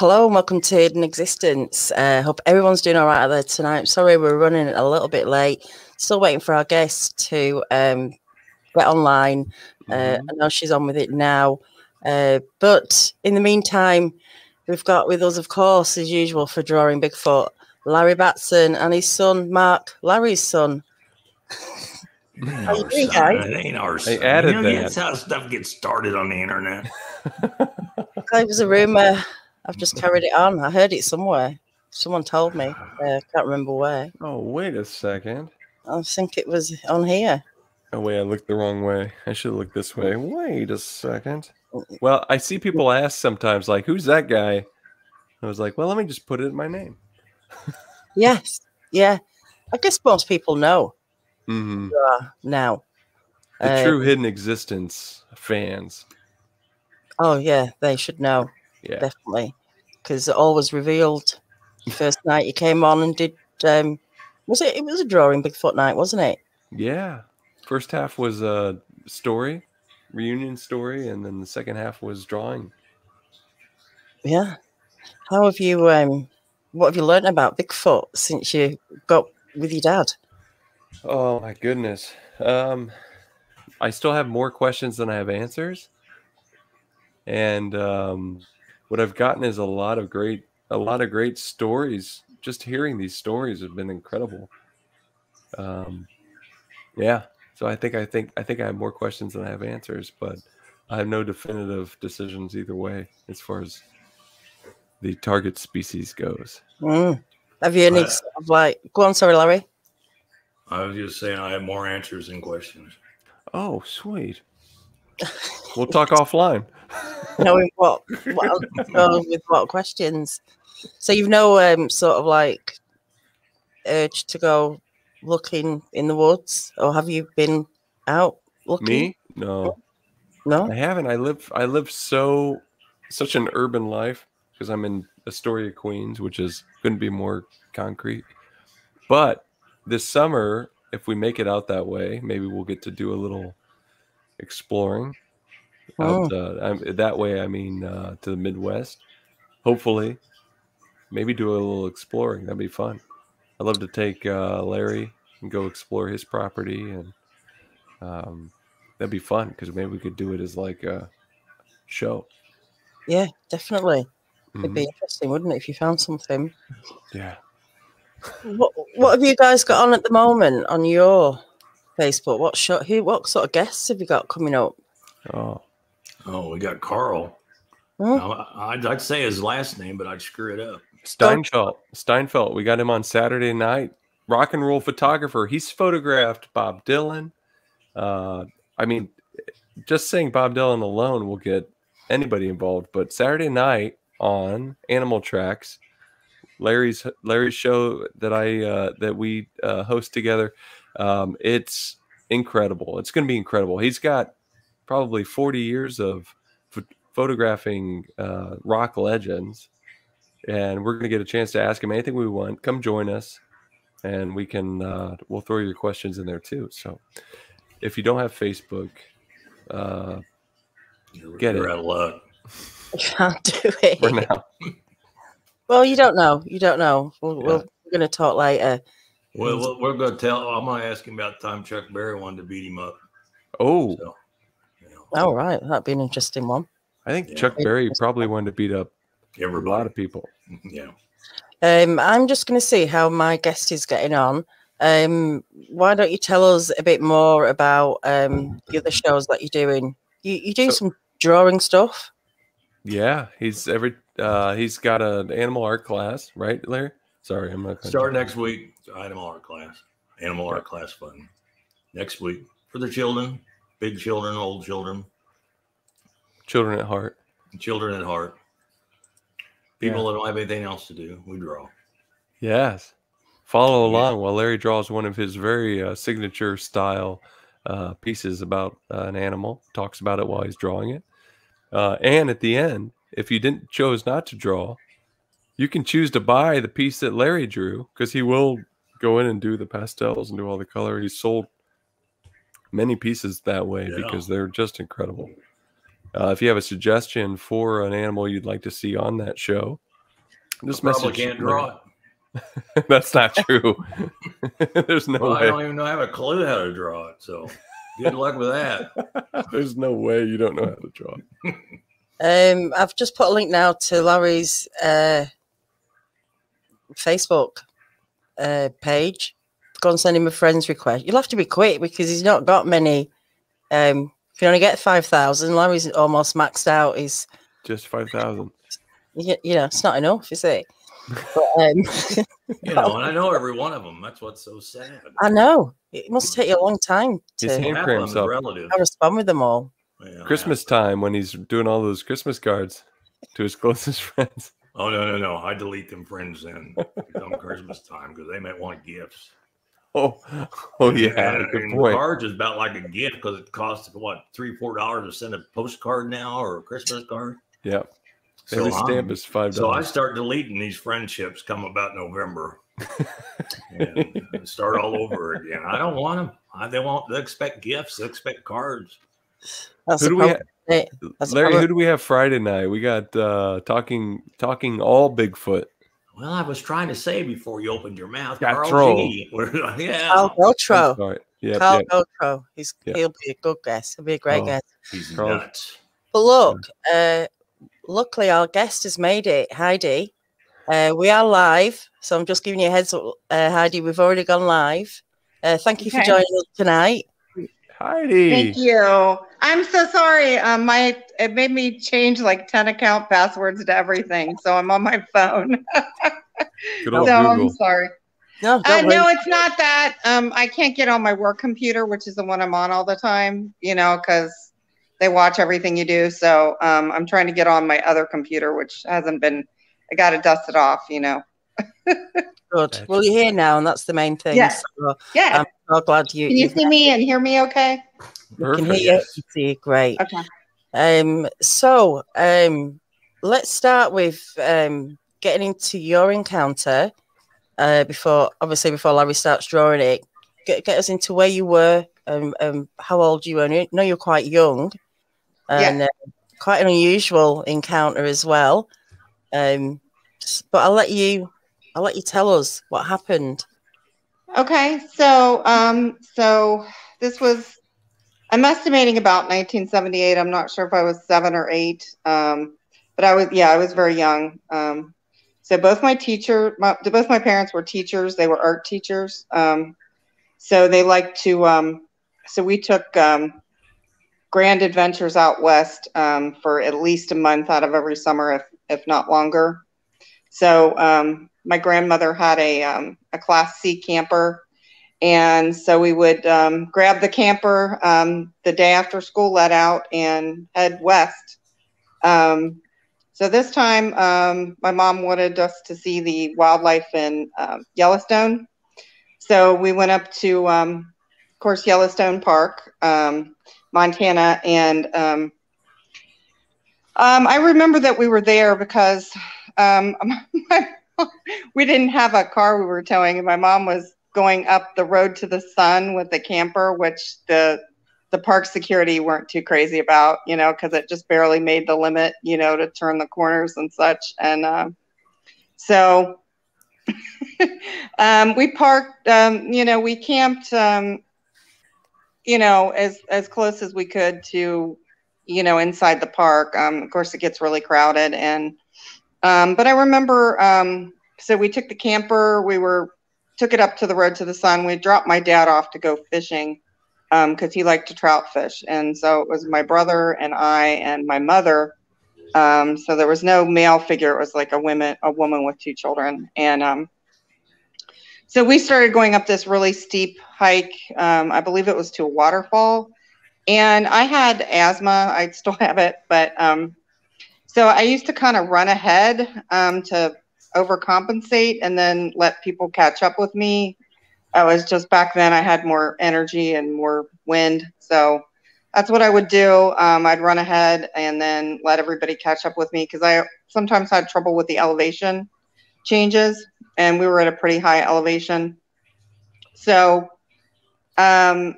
hello and welcome to Hidden Existence. Hope everyone's doing all right out there tonight. Sorry we're running a little bit late. Still waiting for our guest to get online. I know she's on with it now. But in the meantime, we've got with us, of course, as usual, for Drawing Bigfoot, Larry Batson and his son, Mark, Larry's son. How you doing, guys? It ain't our son. Added that. That's how stuff gets started on the internet. It was a rumor. I've just carried it on. I heard it somewhere. Someone told me. I can't remember where. Oh, wait a second. I think it was on here. Oh, wait, I looked the wrong way. I should look this way. Wait a second. Well, I see people ask sometimes, like, who's that guy? I was like, well, let me just put it in my name. Yes. Yeah. I guess most people know. Mm-hmm. Now. The true Hidden Existence fans. Oh, yeah. They should know. Yeah. Definitely. Because it all was revealed first night you came on and did... it was a Drawing Bigfoot night, wasn't it? Yeah. First half was a story, reunion story, and then the second half was drawing. Yeah. How have you... what have you learned about Bigfoot since you got with your dad? Oh, my goodness. I still have more questions than I have answers. And what I've gotten is a lot of great stories. Just hearing these stories have been incredible. Yeah. So I think I have more questions than I have answers, but I have no definitive decisions either way as far as the target species goes. Have you any sort of like... Go on, sorry, Larry. I was just saying I have more answers than questions. Oh, sweet. We'll talk offline. Knowing with what questions? So you've no sort of like urge to go looking in the woods, or have you been out looking? Me? No. I haven't. I live such an urban life because I'm in Astoria, Queens, which couldn't be more concrete. But this summer, if we make it out that way, maybe we'll get to do a little exploring. That way, I mean, to the Midwest. Hopefully, maybe do a little exploring. That'd be fun. I'd love to take Larry and go explore his property, and that'd be fun because maybe we could do it as like a show. Yeah, definitely. It'd be interesting, wouldn't it, if you found something? Yeah. What have you guys got on at the moment on your Facebook? What sort of guests have you got coming up? Oh, we got Carl. I'd say his last name, but I'd screw it up. Steinfeld. We got him on Saturday night. Rock and roll photographer. He's photographed Bob Dylan. I mean, just saying Bob Dylan alone will get anybody involved. But Saturday night on Animal Tracks, Larry's show that we host together. It's incredible. It's going to be incredible. He's got probably 40 years of photographing rock legends, and we're going to get a chance to ask him anything we want. Come join us, and we can we'll throw your questions in there too. So if you don't have Facebook, get You're it. out of luck. Can't do it for now. Well, you don't know. We're going to talk later. Well, we're going to tell. I'm going to ask him about the time Chuck Berry wanted to beat him up. Oh. So, Oh, right. That'd be an interesting one. I think Chuck Berry probably wanted to beat up everybody. A lot of people. Yeah. I'm just going to see how my guest is getting on. Why don't you tell us a bit more about the other shows that you're doing? You do some drawing stuff. Yeah, he's got an animal art class, right, Larry? Sorry, I'm not. Start next week. Animal art class fun. Next week for the children, big children, old children, children at heart. Children at heart. People that don't have anything else to do, we draw. Yes. Follow along while Larry draws one of his very signature style pieces about an animal, talks about it while he's drawing it. And at the end, if you chose not to draw, you can choose to buy the piece that Larry drew, because he will go in and do the pastels and do all the color. He's sold many pieces that way because they're just incredible. If you have a suggestion for an animal you'd like to see on that show, This Probably message can't draw it. That's not true. There's no Well, I way. don't even have a clue how to draw it. So good luck with that. There's no way you don't know how to draw. I've just put a link now to Larry's Facebook page. Go and send him a friend's request. You'll have to be quick because he's not got many. If you only get 5,000, Larry's almost maxed out. He's Just 5,000. you know, it's not enough, is it? But, You know, and I know every one of them. That's what's so sad. I know it must take you a long time He's to hand Half cramp of them is himself. relative. respond with them all. Yeah, Christmas time when he's doing all those Christmas cards to his closest friends. Oh, no. I delete them friends then come Christmas time because they might want gifts. Oh yeah, And good point. Cards is about like a gift because it costs, what, $3-4 to send a postcard now or a Christmas card. Yeah, So every stamp is $5. So I start deleting these friendships come about November and start all over again. I don't want them. They expect gifts. They expect cards. That's Who the do we problem. That's the Larry, problem. who do we have Friday night? We got talking all Bigfoot. Well, I was trying to say before you opened your mouth, Got Carl trolled. G. Yeah. Carl Gotro. Sorry. Yeah, Carl yeah. Gotro. He'll be a good guest. He'll be a great Oh. guest. He's Carl. nuts. But look, luckily our guest has made it, Heidi. We are live, so I'm just giving you a heads up, Heidi. We've already gone live. Thank you for Okay. joining us tonight. Heidi. Thank you. I'm so sorry. It made me change like 10 account passwords to everything, so I'm on my phone. Good old So I'm Google. sorry. No, don't worry. No, it's not that. I can't get on my work computer, which is the one I'm on all the time. You know, because they watch everything you do. So I'm trying to get on my other computer, which hasn't been. I got to dust it off. You know. Good. Well, you're here now, and that's the main thing. Yes. So Yeah. I'm so glad you. Can you see me and hear me? Okay. We can Perfect. hear you. See you. Great. Okay. So let's start with getting into your encounter before Larry starts drawing it. Get us into where you were, how old you were. I know you're quite young, and quite an unusual encounter as well. But I'll let you tell us what happened. Okay, so this was, I'm estimating about 1978. I'm not sure if I was 7 or 8, but I was very young. So both my parents were teachers. They were art teachers. So they liked to. So we took grand adventures out west for at least a month out of every summer, if not longer. So my grandmother had a Class C camper, and so we would grab the camper the day after school let out and head west. So this time, my mom wanted us to see the wildlife in Yellowstone. So we went up to, of course, Yellowstone Park, Montana, and I remember that we were there because we didn't have a car we were towing, and my mom was going up the road to the sun with the camper, which the park security weren't too crazy about, you know, because it just barely made the limit, you know, to turn the corners and such. And so we parked, you know, we camped, you know, as close as we could to, you know, inside the park. Of course, it gets really crowded. And but I remember, so we took the camper, took it up to the road to the sun. We dropped my dad off to go fishing because he liked to trout fish. And so it was my brother and I and my mother. So there was no male figure. It was like a woman with 2 children. And so we started going up this really steep hike. I believe it was to a waterfall. And I had asthma. I still have it. But so I used to kind of run ahead to overcompensate and then let people catch up with me. I was just, back then I had more energy and more wind. So that's what I would do. I'd run ahead and then let everybody catch up with me because I sometimes had trouble with the elevation changes, and we were at a pretty high elevation. So I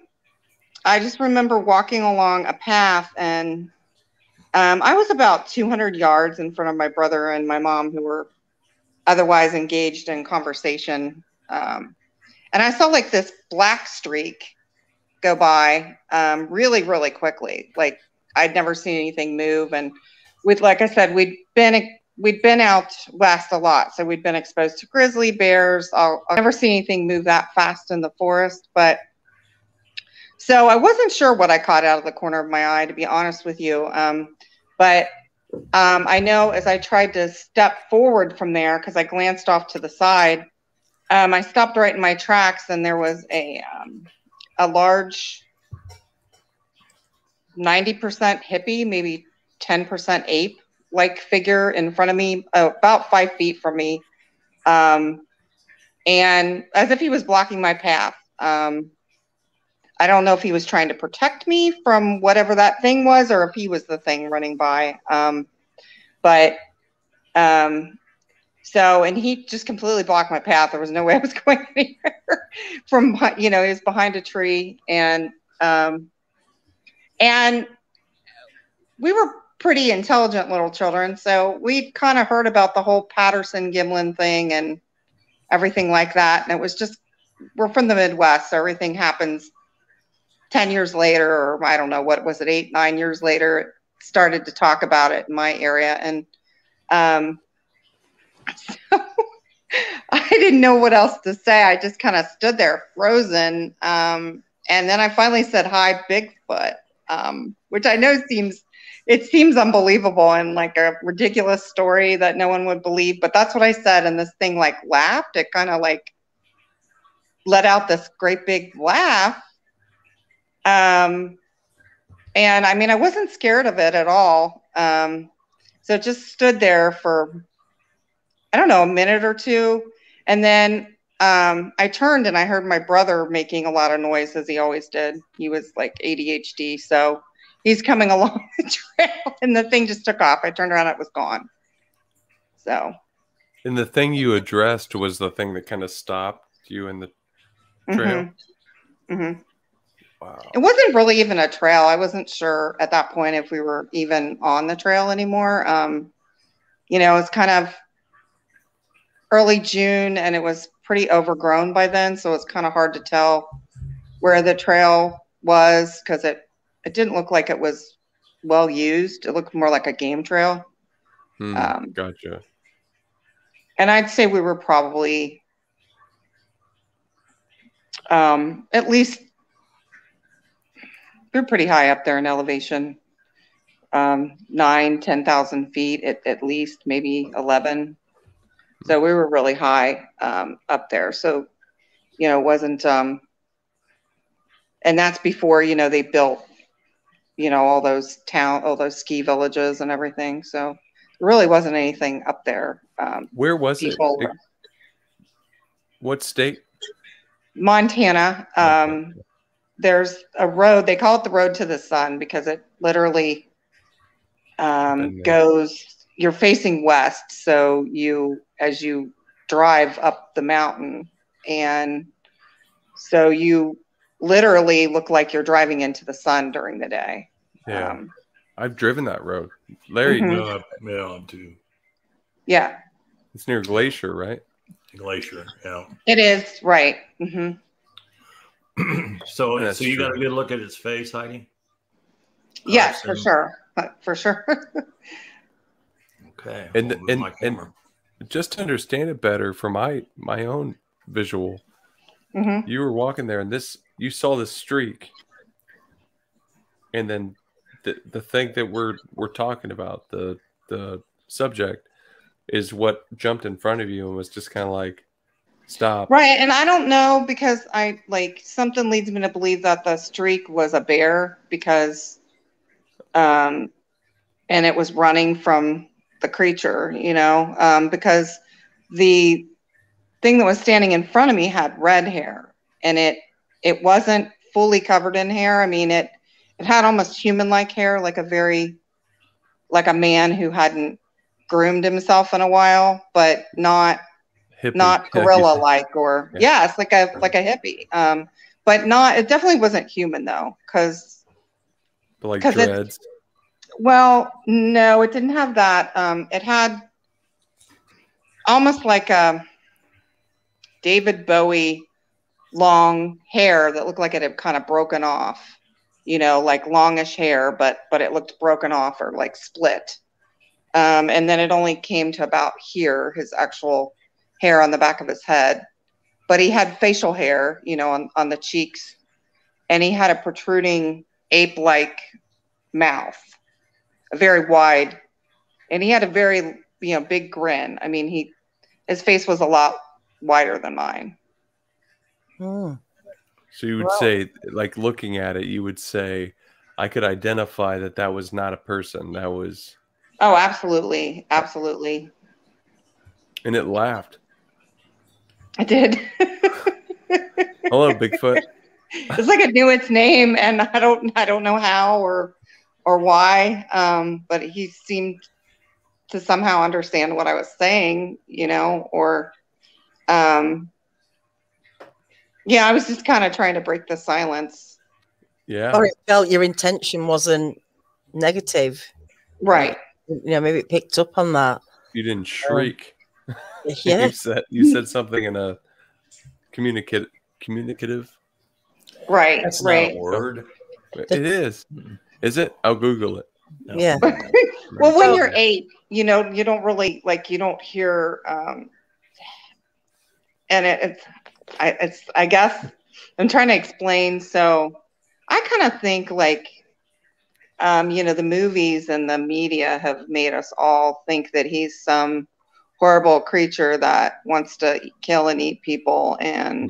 just remember walking along a path, and I was about 200 yards in front of my brother and my mom, who were otherwise engaged in conversation. And I saw like this black streak go by really, really quickly. Like I'd never seen anything move. And like I said, we'd been out west a lot. So we'd been exposed to grizzly bears. I've never seen anything move that fast in the forest. But so I wasn't sure what I caught out of the corner of my eye, to be honest with you. But I know as I tried to step forward from there, because I glanced off to the side, I stopped right in my tracks, and there was a large 90% hippie, maybe 10% ape-like figure in front of me, about 5 feet from me, and as if he was blocking my path. I don't know if he was trying to protect me from whatever that thing was, or if he was the thing running by. So, and he just completely blocked my path. There was no way I was going anywhere from, he was behind a tree, and we were pretty intelligent little children. So we'd kind of heard about the whole Patterson-Gimlin thing and everything like that. And it was just, we're from the Midwest, so everything happens 10 years later, or I don't know, what was it, 8, 9 years later, started to talk about it in my area. And so I didn't know what else to say. I just kind of stood there frozen. And then I finally said, "Hi, Bigfoot," which I know seems unbelievable and like a ridiculous story that no one would believe, but that's what I said. And this thing like laughed. It kind of like let out this great big laugh. And I mean, I wasn't scared of it at all. So it just stood there for, I don't know, a minute or two. And then I turned and I heard my brother making a lot of noise, as he always did. He was like ADHD. So he's coming along the trail, and the thing just took off. I turned around, it was gone. So. And the thing you addressed was the thing that kind of stopped you in the trail? Mm-hmm. Wow. It wasn't really even a trail. I wasn't sure at that point if we were even on the trail anymore. It's kind of early June, and it was pretty overgrown by then, so it's kind of hard to tell where the trail was, because it didn't look like it was well used. It looked more like a game trail. Gotcha. And I'd say we were probably at least, we're pretty high up there in elevation, 9,000, 10,000 feet at least, maybe 11. So we were really high up there. So, it wasn't, and that's before, they built, all those ski villages and everything. So there really wasn't anything up there. Where was it? What state? Montana. There's a road, they call it the Road to the Sun, because it literally goes, you're facing west. So as you drive up the mountain, and so you literally look like you're driving into the sun during the day. Yeah. I've driven that road. Larry. Yeah, too. Yeah. It's near Glacier, right? Glacier, yeah. It is, right. Mm-hmm. So you got a good look at its face, Heidi? Yes, for sure. For sure. Okay. And just to understand it better from my own visual, you were walking there, and you saw this streak, and then the thing that we're talking about, the subject, is what jumped in front of you and was just kind of like, stop. Right. And I don't know, because something leads me to believe that the streak was a bear, because and it was running from the creature, because the thing that was standing in front of me had red hair, and it wasn't fully covered in hair. I mean, it had almost human-like hair, like a man who hadn't groomed himself in a while, but not gorilla-like, or it's like a hippie. But it definitely wasn't human though, because dreads. Well, no, it didn't have that. It had almost like a David Bowie long hair that looked like it had kind of broken off, you know, like longish hair, but it looked broken off or like split. And then it only came to about here, his actual hair on the back of his head. But he had facial hair, you know, on the cheeks, and he had a protruding ape-like mouth, a very wide, and he had a very, you know, big grin. I mean, his face was a lot wider than mine. Hmm. So you would say, like, looking at it, you would say, I could identify that was not a person. That was. Oh, absolutely. Absolutely. And it laughed. I did. Hello, Bigfoot. It's like it knew its name, and I don't know how or why. But he seemed to somehow understand what I was saying, you know, or yeah, I was just kind of trying to break the silence. Yeah. Or it felt your intention wasn't negative. Right. You know, maybe it picked up on that. You didn't shriek. Yeah. you said something in a communicative. Right. That's right. not a word. It is. Is it? I'll Google it. No. Yeah. Well, when you're 8, you know, you don't really you don't hear, and I guess I'm trying to explain. So I kind of think you know, the movies and the media have made us all think that he's some horrible creature that wants to kill and eat people. And,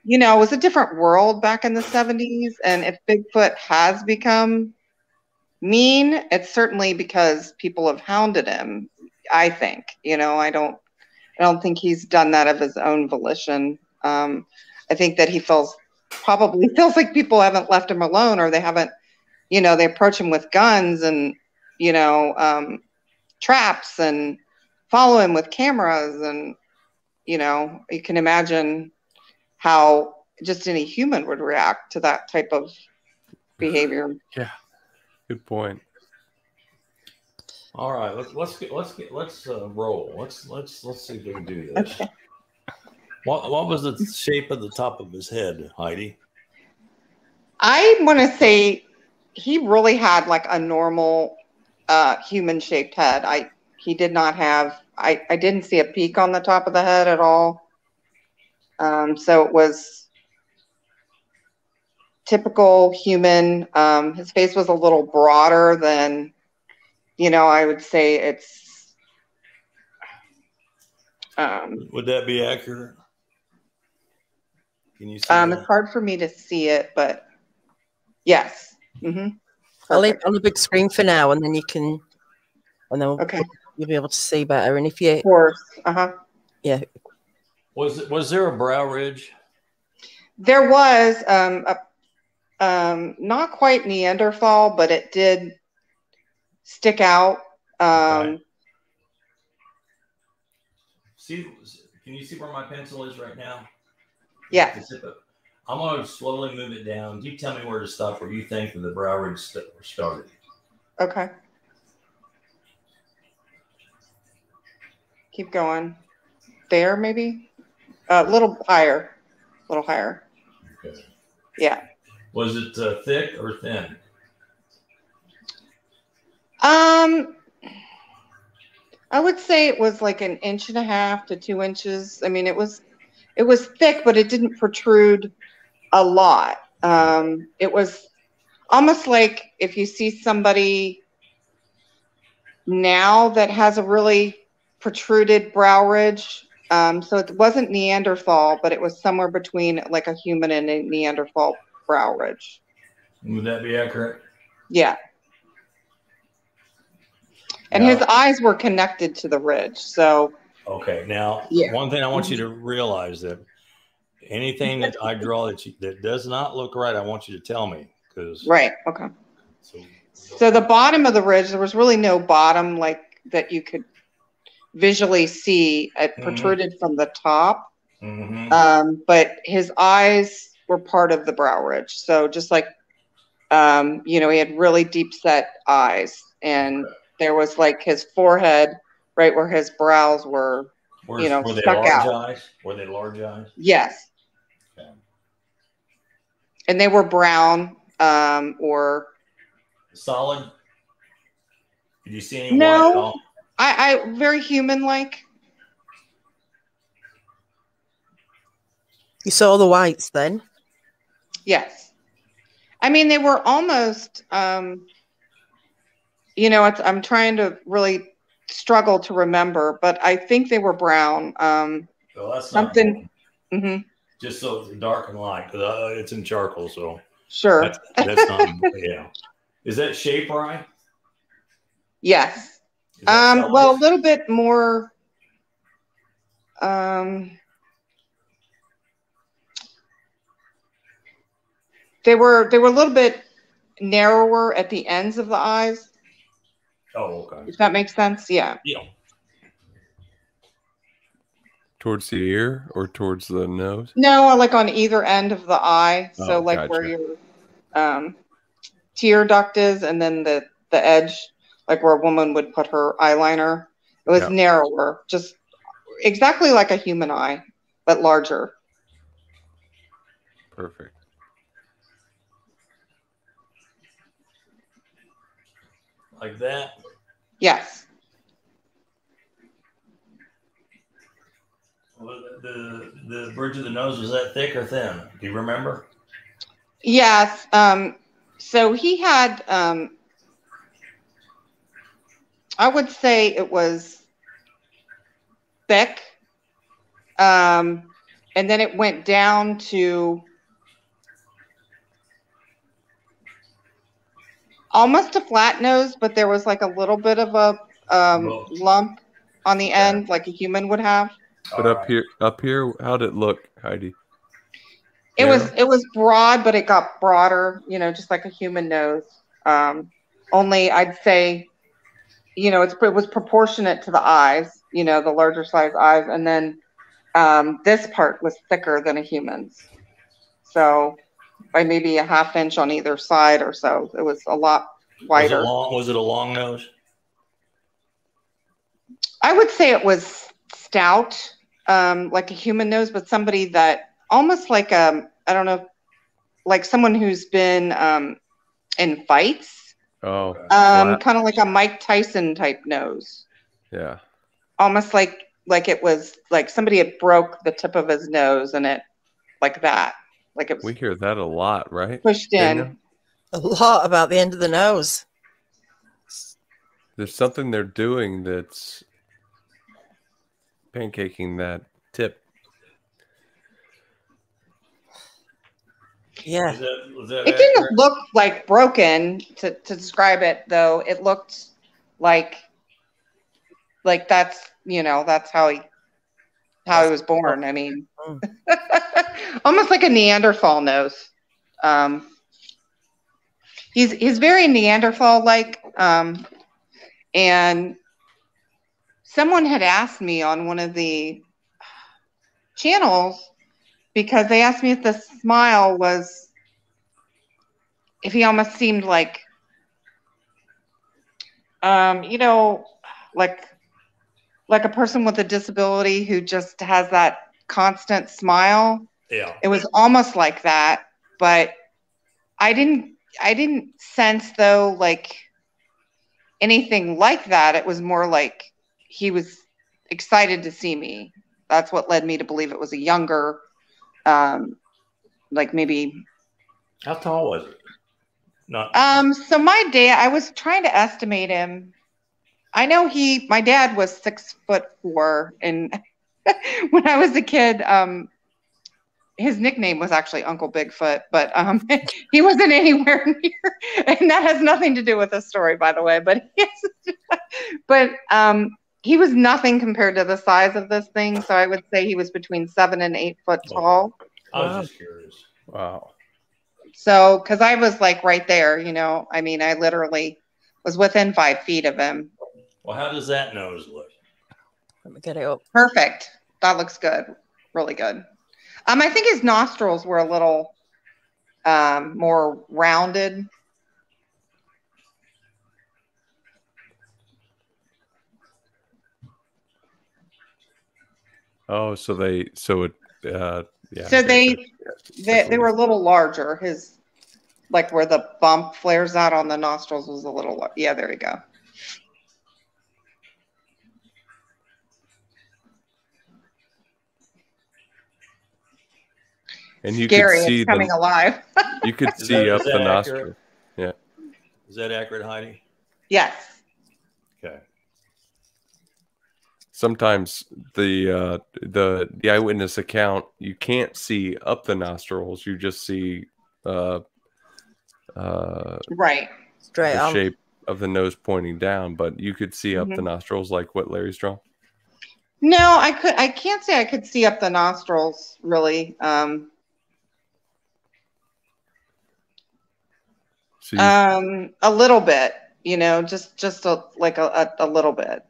you know, it was a different world back in the 70s. And if Bigfoot has become mean, it's certainly because people have hounded him, I think. You know, I don't think he's done that of his own volition. I think that he probably feels like people haven't left him alone, or they haven't, you know, they approach him with guns and, you know, traps and follow him with cameras. And, you know, you can imagine how just any human would react to that type of behavior. Yeah. Good point. All right, let's roll. Let's see if we can do this. Okay. What was the shape of the top of his head, Heidi? I want to say he really had like a normal human shaped head. He did not have, I didn't see a peak on the top of the head at all. So it was typical human. His face was a little broader than, you know, I would say it's. Would that be accurate? Can you see it's hard for me to see it, but yes. Mm-hmm. I'll leave it on the big screen for now, and then you can, and then okay, you'll be able to see better. And if you, of course, yeah. Was there a brow ridge? There was not quite Neanderthal, but it did stick out. Okay. Can you see where my pencil is right now? Yeah. I'm going to slowly move it down. You tell me where to stop, where you think that the brow ridge started. Okay. Keep going. There, maybe? A little higher. A little higher. Okay. Yeah. Was it thick or thin? I would say it was like 1.5 to 2 inches. I mean, it was thick, but it didn't protrude a lot. It was almost like if you see somebody now that has a really protruded brow ridge. So it wasn't Neanderthal, but it was somewhere between like a human and a Neanderthal brow ridge. Would that be accurate? Yeah. And his eyes were connected to the ridge. So. Okay. Now, yeah. One thing I want you to realize that anything that I draw that does not look right, I want you to tell me. Right. Okay. So the bottom of the ridge, there was really no bottom like that you could visually see. It protruded from the top. Mm-hmm. But his eyes were part of the brow ridge. So just like, you know, he had really deep set eyes, and there was like his forehead right where his brows were, Were they stuck large out. eyes? Were they large eyes? Yes. Okay. And they were brown, or solid. Did you see any white at all? I very human-like. You saw the whites then? Yes. I mean, they were almost, I'm trying to really struggle to remember, but I think they were brown. Well, that's something. Just so it's dark and light, because it's in charcoal, so Sure. that's not. Yeah. Is that shape right? Yes. Well, a little bit more. They were a little bit narrower at the ends of the eyes. Oh, okay. If that makes sense, yeah. Yeah. Towards the ear or towards the nose? No, like on either end of the eye. So like gotcha. where your tear duct is, and then the edge, like where a woman would put her eyeliner. It was narrower, just exactly like a human eye, but larger. Perfect. Like that? Yes. The bridge of the nose, was that thick or thin? Do you remember? Yes. So he had, I would say it was thick. And then it went down to almost a flat nose, but there was like a little bit of a lump on the end, like a human would have. But up here, how'd it look, Heidi? It was broad, but it got broader, just like a human nose. Only I'd say, it was proportionate to the eyes, the larger size eyes. And then this part was thicker than a human's. So by maybe a ½ inch on either side or so. It was a lot wider. Was it a long nose? I would say it was stout, like a human nose, but somebody that almost like I don't know, like someone who's been in fights. Oh. Kind of like a Mike Tyson type nose. Yeah. Almost like it was like somebody had broke the tip of his nose and it like that. Like it was. We hear that a lot, right? Pushed in. A lot about the end of the nose. There's something they're doing that's pancaking that tip. Yeah. It didn't look like broken to describe it, though. It looked like that's how he was born. I mean, almost like a Neanderthal nose. He's very Neanderthal-like. And someone had asked me on one of the channels, because they asked me if the smile was, if he almost seemed like, like a person with a disability who just has that constant smile. Yeah. It was almost like that, but I didn't sense, though, like anything like that. It was more like he was excited to see me. That's what led me to believe it was a younger, like maybe. How tall was it? So my dad, I was trying to estimate him. I know my dad was 6'4", and when I was a kid, his nickname was actually Uncle Bigfoot, but he wasn't anywhere near, and that has nothing to do with the story, by the way. But he was nothing compared to the size of this thing. So I would say he was between 7 and 8 foot tall. I was just curious. Wow. So, because I was like right there, I mean, I literally was within 5 feet of him. Well, how does that nose look? Let me get it up. Perfect. That looks good. Really good. I think his nostrils were a little more rounded. Oh, so they so it yeah. So they Definitely. were a little larger. His, like where the bump flares out on the nostrils was a little, yeah, there you go. And you Scary, could see it's coming alive. you could Is see that- up is the that nostril. accurate? Yeah. Is that accurate, Heidi? Yes. Okay. Sometimes the eyewitness account, you can't see up the nostrils. You just see Right. Straight the on. shape of the nose pointing down, but you could see up the Mhm. nostrils like what Larry's drawn. No, I can't say I could see up the nostrils really. So A little bit, just like a little bit.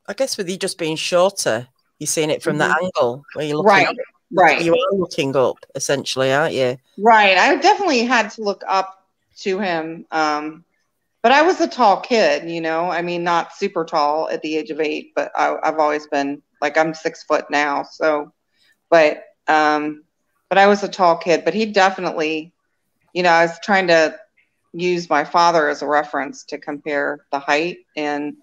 I guess with you just being shorter, you're seeing it from that angle where you're looking Right, up. right, You are looking up, essentially, aren't you? right. I definitely had to look up to him. But I was a tall kid, I mean, not super tall at the age of 8, but I've always been, like, I'm 6 foot now. So, but I was a tall kid, but he definitely, I was trying to use my father as a reference to compare the height, and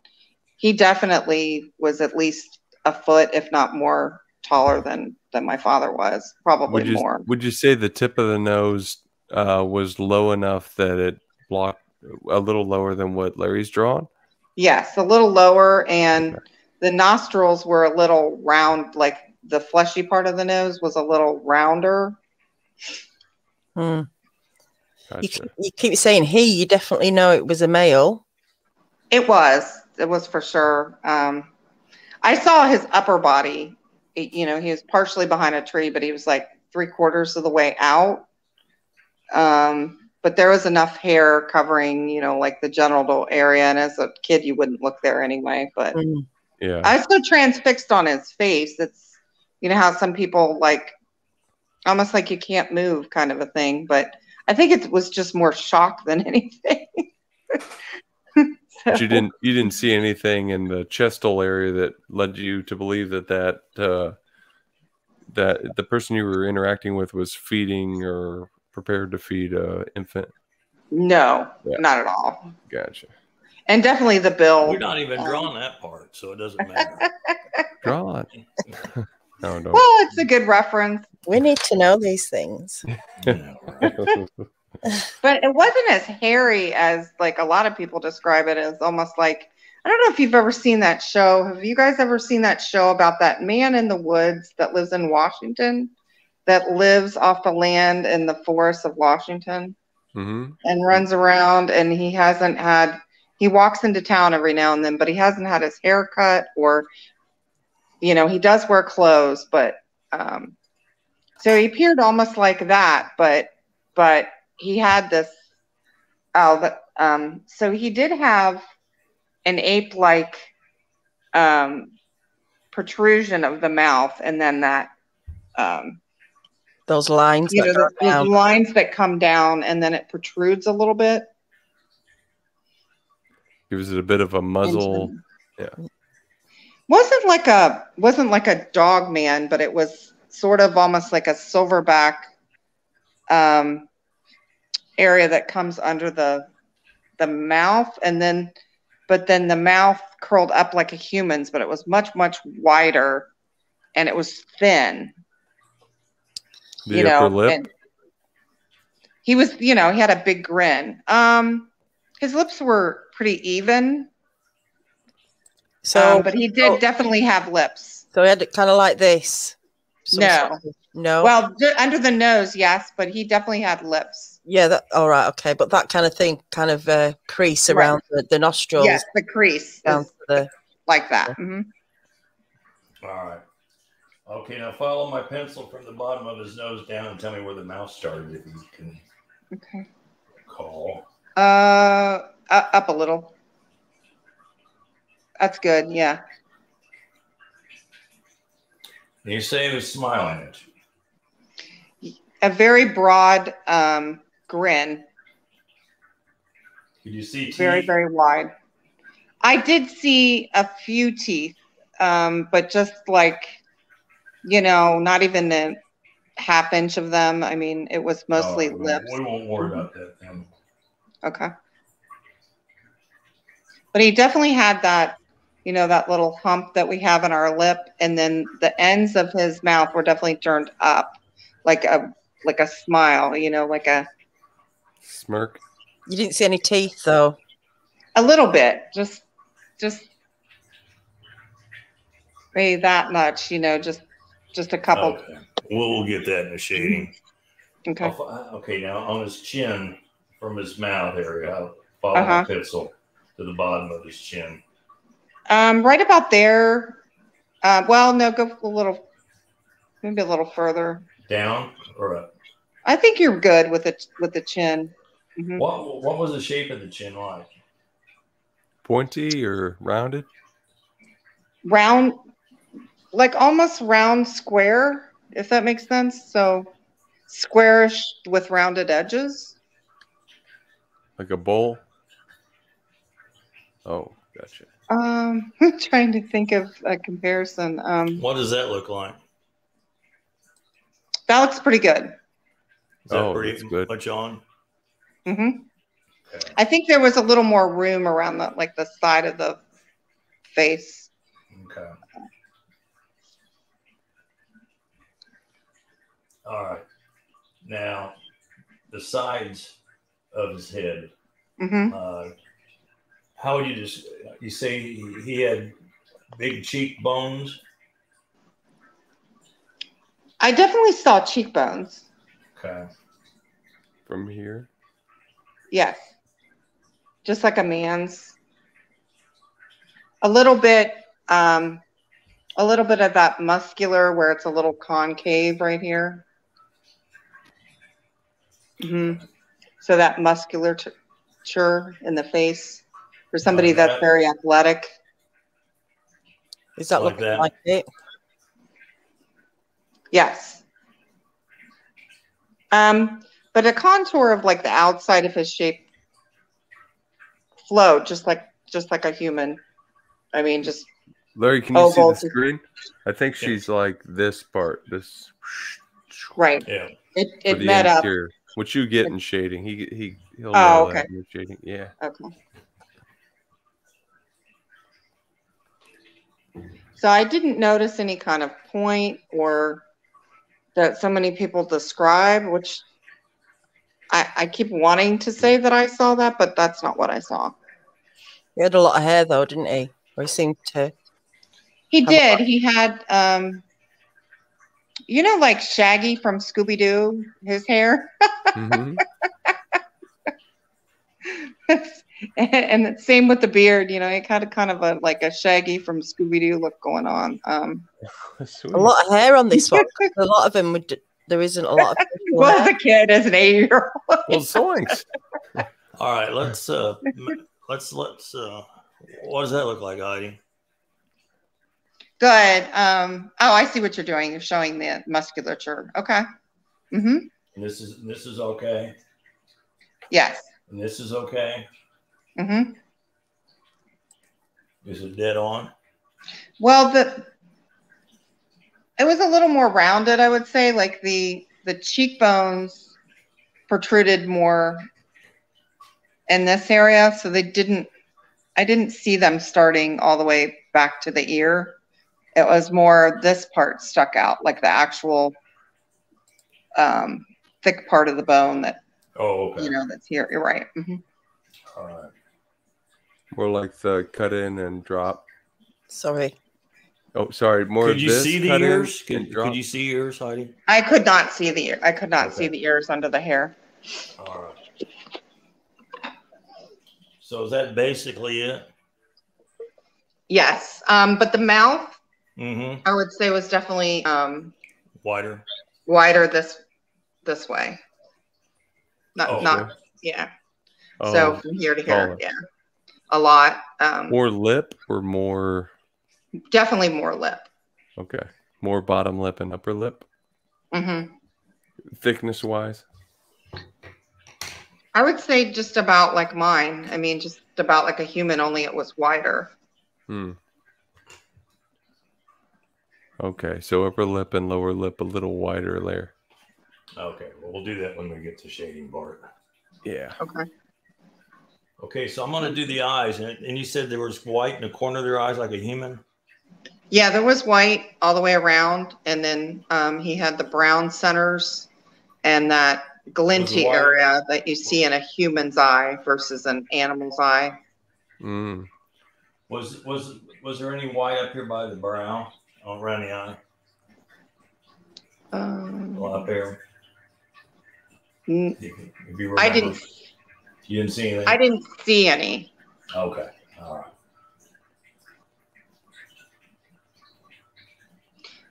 he definitely was at least a foot, if not more, taller than my father was, probably more. Would you say the tip of the nose was low enough that it blocked a little lower than what Larry's drawn? Yes, a little lower, and the nostrils were a little round, like the fleshy part of the nose was a little rounder. Hmm. Gotcha. You keep saying he, you definitely know it was a male. It was for sure. I saw his upper body. He was partially behind a tree, but he was like 3/4 of the way out. But there was enough hair covering, like the genital area. And as a kid, you wouldn't look there anyway. But Yeah, I was so transfixed on his face. It's, how some people like, almost like you can't move kind of a thing. But I think it was just more shock than anything. but you didn't see anything in the chest hole area that led you to believe that the person you were interacting with was feeding or prepared to feed a infant. No, not at all. Gotcha. And definitely the bill. We're not even drawing that part, so it doesn't matter. Draw it. No. Well, it's a good reference. We need to know these things. Yeah, right. But it wasn't as hairy as like a lot of people describe it as, almost like, I don't know if you've ever seen that show. Have you guys ever seen that show about that man in the woods that lives in Washington, that lives off the land in the forests of Washington and runs around, and he walks into town every now and then, but he hasn't had his hair cut, or, he does wear clothes, but so he appeared almost like that, but he had this, so he did have an ape-like protrusion of the mouth, and then that those lines, those lines that come down, and then it protrudes a little bit. Gives it a bit of a muzzle. Yeah. Wasn't like a dog man, but it was sort of almost like a silverback area that comes under the mouth, but then the mouth curled up like a human's, but it was much, much wider, and it was thin. The upper lip? He was, he had a big grin. His lips were pretty even. So, but he did definitely have lips. So he had it kind of like this. No. No. Well, under the nose, yes, but he definitely had lips. Yeah. All right. Okay. But that kind of thing, kind of crease around the nostrils. Yes, the crease down to like that. Yeah. All right. Okay, now follow my pencil from the bottom of his nose down and tell me where the mouth started, if you can recall. Up a little. That's good, yeah. And you say he was smiling at you. A very broad grin. Did you see teeth? Very, very wide. I did see a few teeth, but just like you know, not even a half inch of them. I mean, it was mostly lips. We won't worry about that then. Okay. But he definitely had that, you know, that little hump that we have in our lip, and then the ends of his mouth were definitely turned up, like a smile, you know, like a smirk. You didn't see any teeth though. A little bit, just maybe that much, you know, just a couple. Okay. We'll get that in the shading. Okay. Okay, now on his chin, from his mouth area, I'll follow the pencil to the bottom of his chin. Right about there. Well, no, go a little, maybe a little further. Down or up? I think you're good with the chin. Mm-hmm. What was the shape of the chin like? Pointy or rounded? Round, like almost round square, if that makes sense. So squarish with rounded edges. Like a bowl? Oh, gotcha. I'm trying to think of a comparison. What does that look like? That looks pretty good. Is that pretty good. much on? Mm-hmm. Okay. I think there was a little more room around the side of the face. Okay. All right. Now, the sides of his head. Mm-hmm. How would you say he had big cheekbones? I definitely saw cheekbones. Okay. From here? Yes. Just like a man's. A little bit of that muscular where it's a little concave right here. Mm-hmm. So that musculature in the face for somebody that's very athletic. Is that looking like it? Yes. But a contour of like the outside of his shape flowed just like a human. I mean, just Larry, can you see the screen? I think she's like this part. This right. Yeah. It met up. What you get in shading? He'll nail that in shading. Yeah. Okay. So I didn't notice any kind of point or that so many people describe, which I keep wanting to say that I saw that, but that's not what I saw. He had a lot of hair though, didn't he? Or he seemed to. He did. He had, you know, like Shaggy from Scooby-Doo, his hair. Mm-hmm. And the same with the beard, you know, it had kind of a Shaggy from Scooby-Doo look going on. A lot of hair on this one. A lot of them there isn't a lot of. Well, as a kid, as an 8-year-old. Well, zoinks. All right, let's what does that look like, Heidi? Good. Oh, I see what you're doing. You're showing the musculature. Okay. Mm-hmm. And this is okay. Yes. And this is okay. Mm-hmm. Is it dead on? Well, it was a little more rounded, I would say. Like the cheekbones protruded more in this area, so I didn't see them starting all the way back to the ear. It was more this part stuck out, like the actual thick part of the bone that. Oh, okay. You know, that's here. You're right. Mm-hmm. All right. More like the cut in and drop. Sorry. Oh, sorry. More. Could you this see the cut ears? In Could you see ears, Heidi? I could not see the ear. I could not see the ears under the hair. All right. So is that basically it? Yes. But the mouth, mm-hmm. I would say, was definitely wider this way. Not okay. Yeah. So from here to here, taller. Yeah, a lot. More lip or more? Definitely more lip. Okay, more bottom lip and upper lip. Mm-hmm. Thickness wise, I would say just about like mine. I mean, just about like a human, only it was wider. Okay. Okay, so upper lip and lower lip a little wider layer. Okay, well, we'll do that when we get to shading part. Yeah. Okay. Okay, so I'm going to do the eyes. And you said there was white in the corner of their eyes like a human? Yeah, there was white all the way around, and then he had the brown centers and that glinty area that you see in a human's eye versus an animal's eye. Mm. Was there any white up here by the brow, around the eye? Well, up there. If you remember. I didn't. You didn't see anything? I didn't see any. Okay. All right.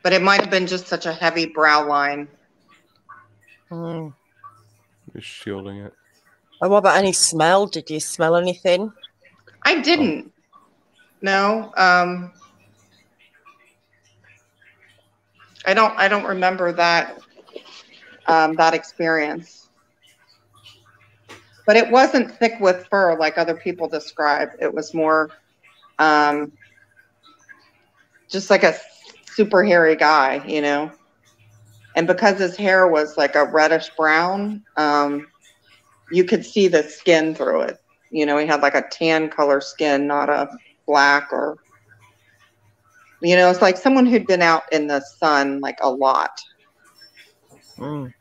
But it might have been just such a heavy brow line. Mm. Just shielding it. And what about any smell? Did you smell anything? I didn't. No. I don't remember that that experience. But it wasn't thick with fur like other people describe. It was more just like a super hairy guy, you know. And because his hair was like a reddish brown, you could see the skin through it. You know, he had like a tan color skin, not a black or, you know, it's like someone who'd been out in the sun like a lot. Mm.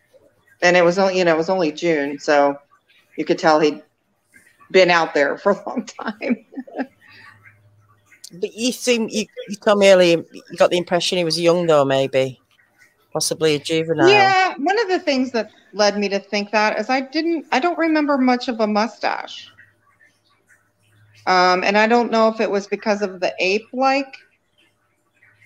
And it was only, you know, it was only June, so you could tell he'd been out there for a long time. But you told me earlier you got the impression he was young though, maybe. Possibly a juvenile. Yeah, one of the things that led me to think that is I don't remember much of a mustache. And I don't know if it was because of the ape-like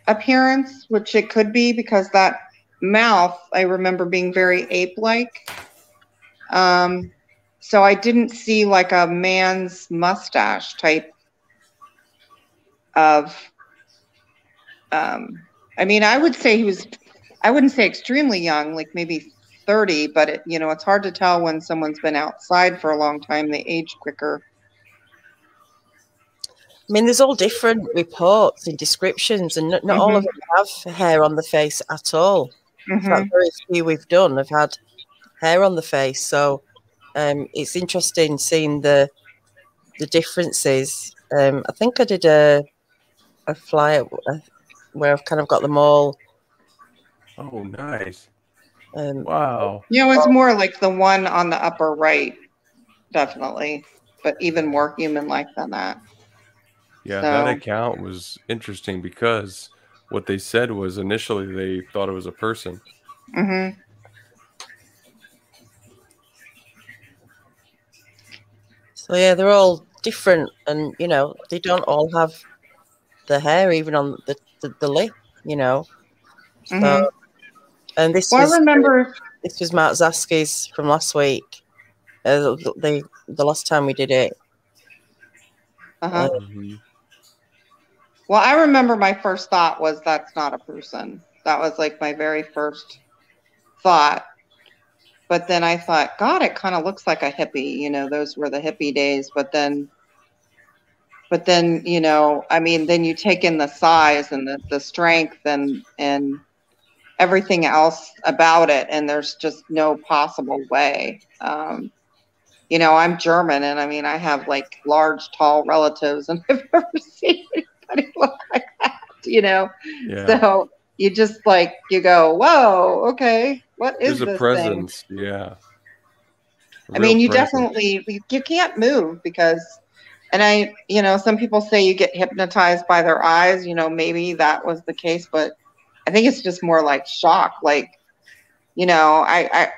appearance, which it could be because that mouth, I remember being very ape-like. So I didn't see like a man's mustache type of, I mean, I would say I wouldn't say extremely young, like maybe 30, but it, you know, it's hard to tell when someone's been outside for a long time, they age quicker. I mean, there's all different reports and descriptions, and not all of them have hair on the face at all. In fact, very few we've done have had hair on the face. So it's interesting seeing the differences. I think I did a flyer where I've kind of got them all. Oh, nice. Wow. Yeah, it was more like the one on the upper right, definitely, but even more human-like than that. Yeah, So, that account was interesting because what they said was initially they thought it was a person. Mm-hmm. So yeah, they're all different, and you know they don't all have the hair even on the lip, you know. So, and this I remember this was Mark Zaski's from last week. The last time we did it. Well, I remember my first thought was that's not a person. That was like my very first thought. But then I thought, God, it kind of looks like a hippie. You know, those were the hippie days. But then, you know, I mean, then you take in the size and the strength and everything else about it, and there's just no possible way. You know, I'm German, and I mean, I have like large, tall relatives, and I've never seen anybody look like that, you know? Yeah. So you just like, you go, whoa, okay, what is There's this a presence, thing? yeah. I mean, you definitely, you can't move because, and you know, some people say you get hypnotized by their eyes, you know, maybe that was the case, but I think it's just more like shock. Like, you know, I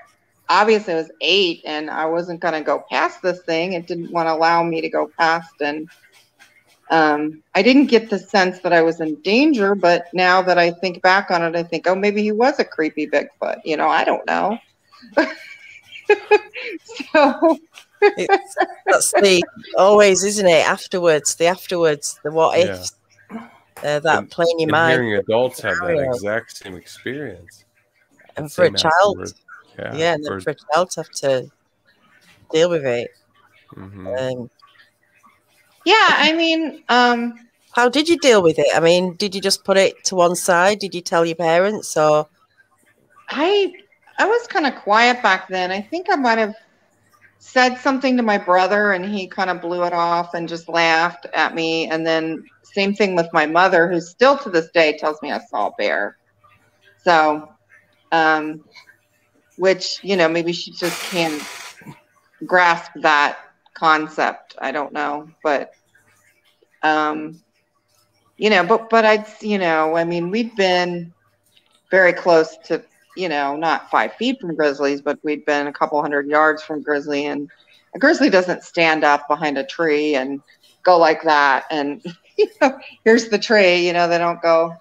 obviously I was 8 and I wasn't going to go past this thing. It didn't want to allow me to go past. And I didn't get the sense that I was in danger. But now that I think back on it, I think, oh, maybe he was a creepy Bigfoot. You know, I don't know. So that's the always, isn't it? Afterwards, the what ifs. That playing your mind. Hearing adults have that exact same experience. And for a child, and then for a child to have to deal with it. Yeah, I mean, How did you deal with it? I mean, did you just put it to one side? Did you tell your parents, or? I was kind of quiet back then. I think I might have said something to my brother, and he kind of blew it off and just laughed at me. And then same thing with my mother, who still to this day tells me I saw a bear. So, which, you know, maybe she just can't grasp that concept. I don't know, but, you know, but I'd, you know, I mean, we'd been very close to, you know, not 5 feet from grizzlies, but we'd been a couple 100 yards from grizzly, and a grizzly doesn't stand up behind a tree and go like that. And, you know, here's the tree, you know, they don't go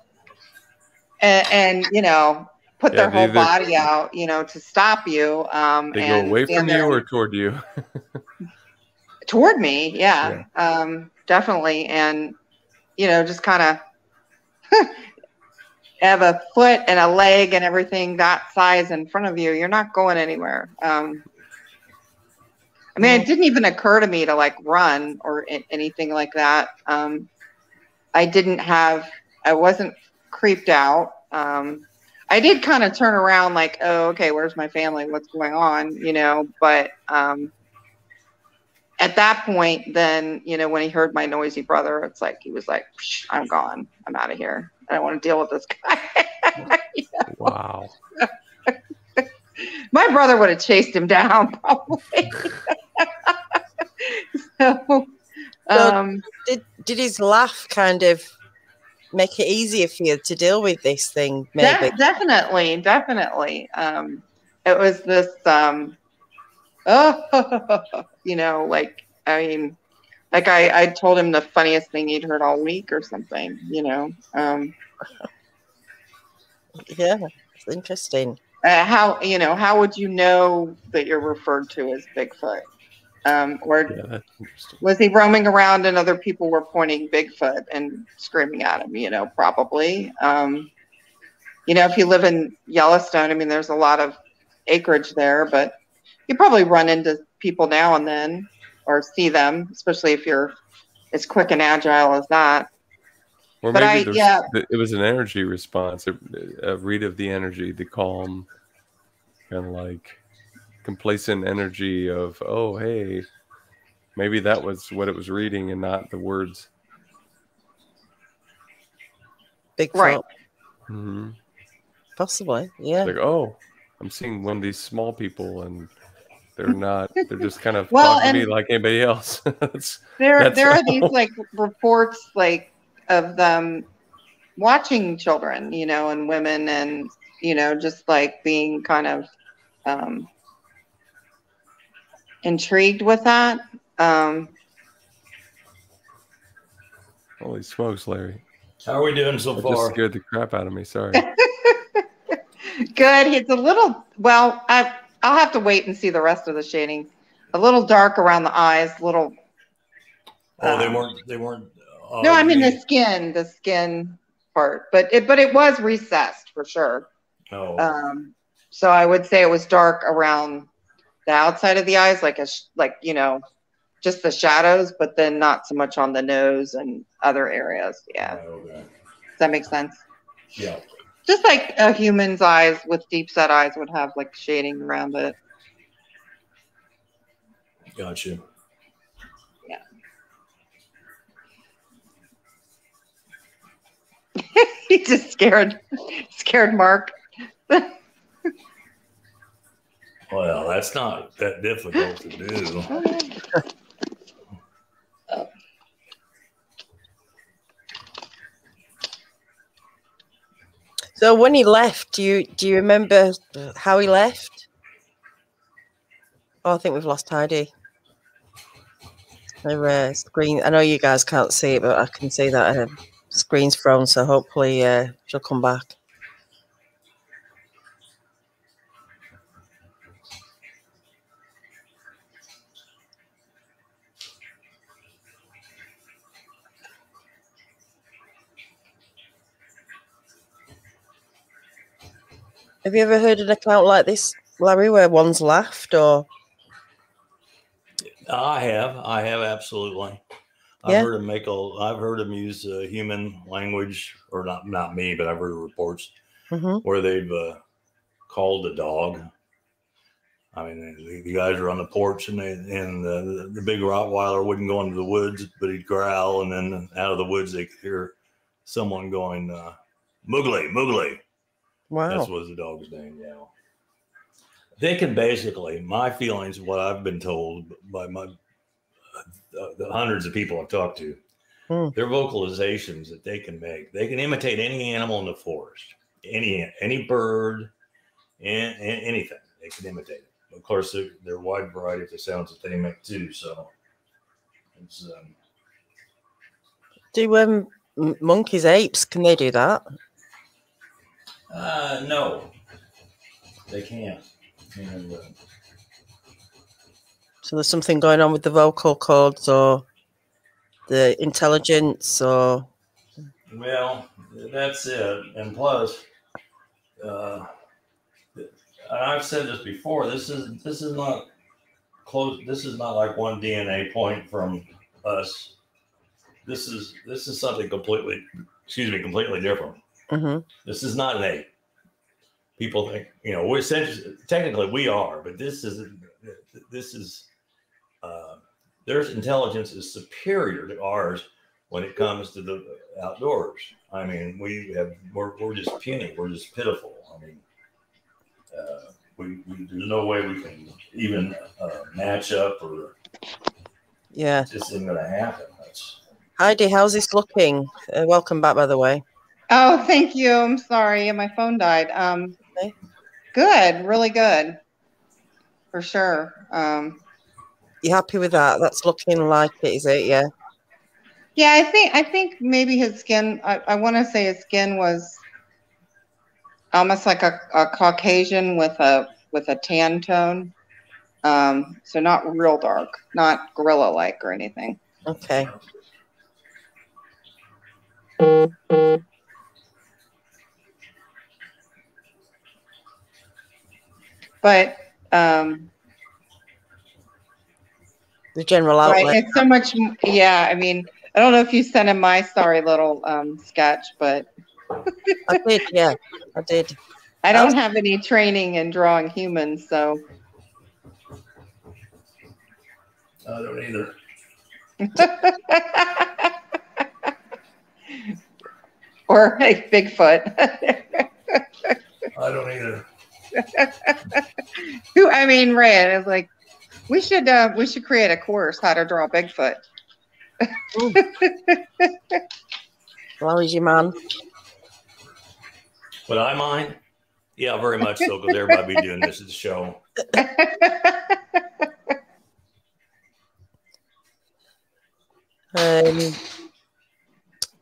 and you know, put their whole body out, you know, to stop you. They go away from you or toward you? Toward me. Yeah. Definitely. And, you know, just kind of have a foot and a leg and everything that size in front of you. You're not going anywhere. I mean, it didn't even occur to me to like run or anything like that. I wasn't creeped out. I did kind of turn around like, oh, okay, where's my family? What's going on? You know, but at that point, then, you know, when he heard my noisy brother, it's like, he was like, I'm gone. I'm out of here. I don't want to deal with this guy. You know? Wow. My brother would have chased him down probably. So, did his laugh kind of make it easier for you to deal with this thing? Maybe. Definitely. It was this, you know, like, I mean, like I told him the funniest thing he'd heard all week or something, you know. Yeah, it's interesting. How, you know, how would you know that you're referred to as Bigfoot? Or was he roaming around and other people were pointing Bigfoot and screaming at him? You know, probably. You know, if you live in Yellowstone, I mean, there's a lot of acreage there, but you probably run into people now and then or see them, especially if you're as quick and agile as that. Or but maybe it was an energy response, a read of the energy, the calm, kind of like complacent energy of, oh, hey, maybe that was what it was reading and not the words. Bigfoot. Right. Mm-hmm. Possibly, yeah. It's like, oh, I'm seeing one of these small people and they're just kind of talking to me like anybody else. there are these like reports like of them watching children, you know, and women, and, you know, just like being kind of intrigued with that. Holy smokes, Larry. How are we doing so far? Just scared the crap out of me. Sorry. Good. It's a little, well, I'll have to wait and see the rest of the shading. A little dark around the eyes, little. Oh, they weren't. No, I mean the skin part, but it was recessed for sure. Oh. So I would say it was dark around the outside of the eyes, like you know, just the shadows, but then not so much on the nose and other areas. Yeah. Okay. Does that make sense? Yeah. Just like a human's eyes with deep set eyes would have like shading around it. Gotcha. Yeah. He just scared Mark. Well, that's not that difficult to do. So when he left, do you remember how he left? Oh, I think we've lost Heidi. Her screen. I know you guys can't see it, but I can see that her screen's frozen. So hopefully she'll come back. Have you ever heard an account like this, Larry, where one's laughed or? I have absolutely. Yeah. I've heard him use human language, or not me, but I've heard reports Mm-hmm. where they've called the dog. I mean, the guys are on the porch, and the big Rottweiler wouldn't go into the woods, but he'd growl, and then out of the woods they could hear someone going, "Mowgli, Mowgli." Wow. That's what the dog's name. Yeah. They can basically, my feelings, what I've been told by the hundreds of people I've talked to, their vocalizations that they can make. They can imitate any animal in the forest, any bird, and anything. They can imitate it. Of course, there are a wide variety of the sounds that they make too. So, it's, do monkeys, apes? Can they do that? no, they can't. And, So there's something going on with the vocal cords or the intelligence, or well, that's it. And plus, I've said this before. This is not close. This is not like one DNA point from us. This is something completely different. Mm-hmm. This is not an ape. People think, we're technically we are, but this is their intelligence is superior to ours when it comes to the outdoors. I mean, we're just puny. We're just pitiful. I mean, there's no way we can even match up, or yeah, it just isn't going to happen. Heidi, how's this looking? Welcome back, by the way. Oh, thank you. I'm sorry, my phone died. Okay. Good, really good, for sure. You happy with that? That's looking like it, is it? Yeah. Yeah, I think maybe his skin. I want to say his skin was almost like a Caucasian with a tan tone. So not real dark, not gorilla-like or anything. Okay. But the general outlet. Right, it's so much. Yeah, I mean, I don't know if you sent him my sorry little sketch, but I did. Yeah, I did. I don't have any training in drawing humans, so. I don't either. Or a Bigfoot. I don't either. I mean, Ray is like, we should create a course how to draw Bigfoot. Well, is your man? Would I mind? Yeah, very much so, because everybody be doing this at the show.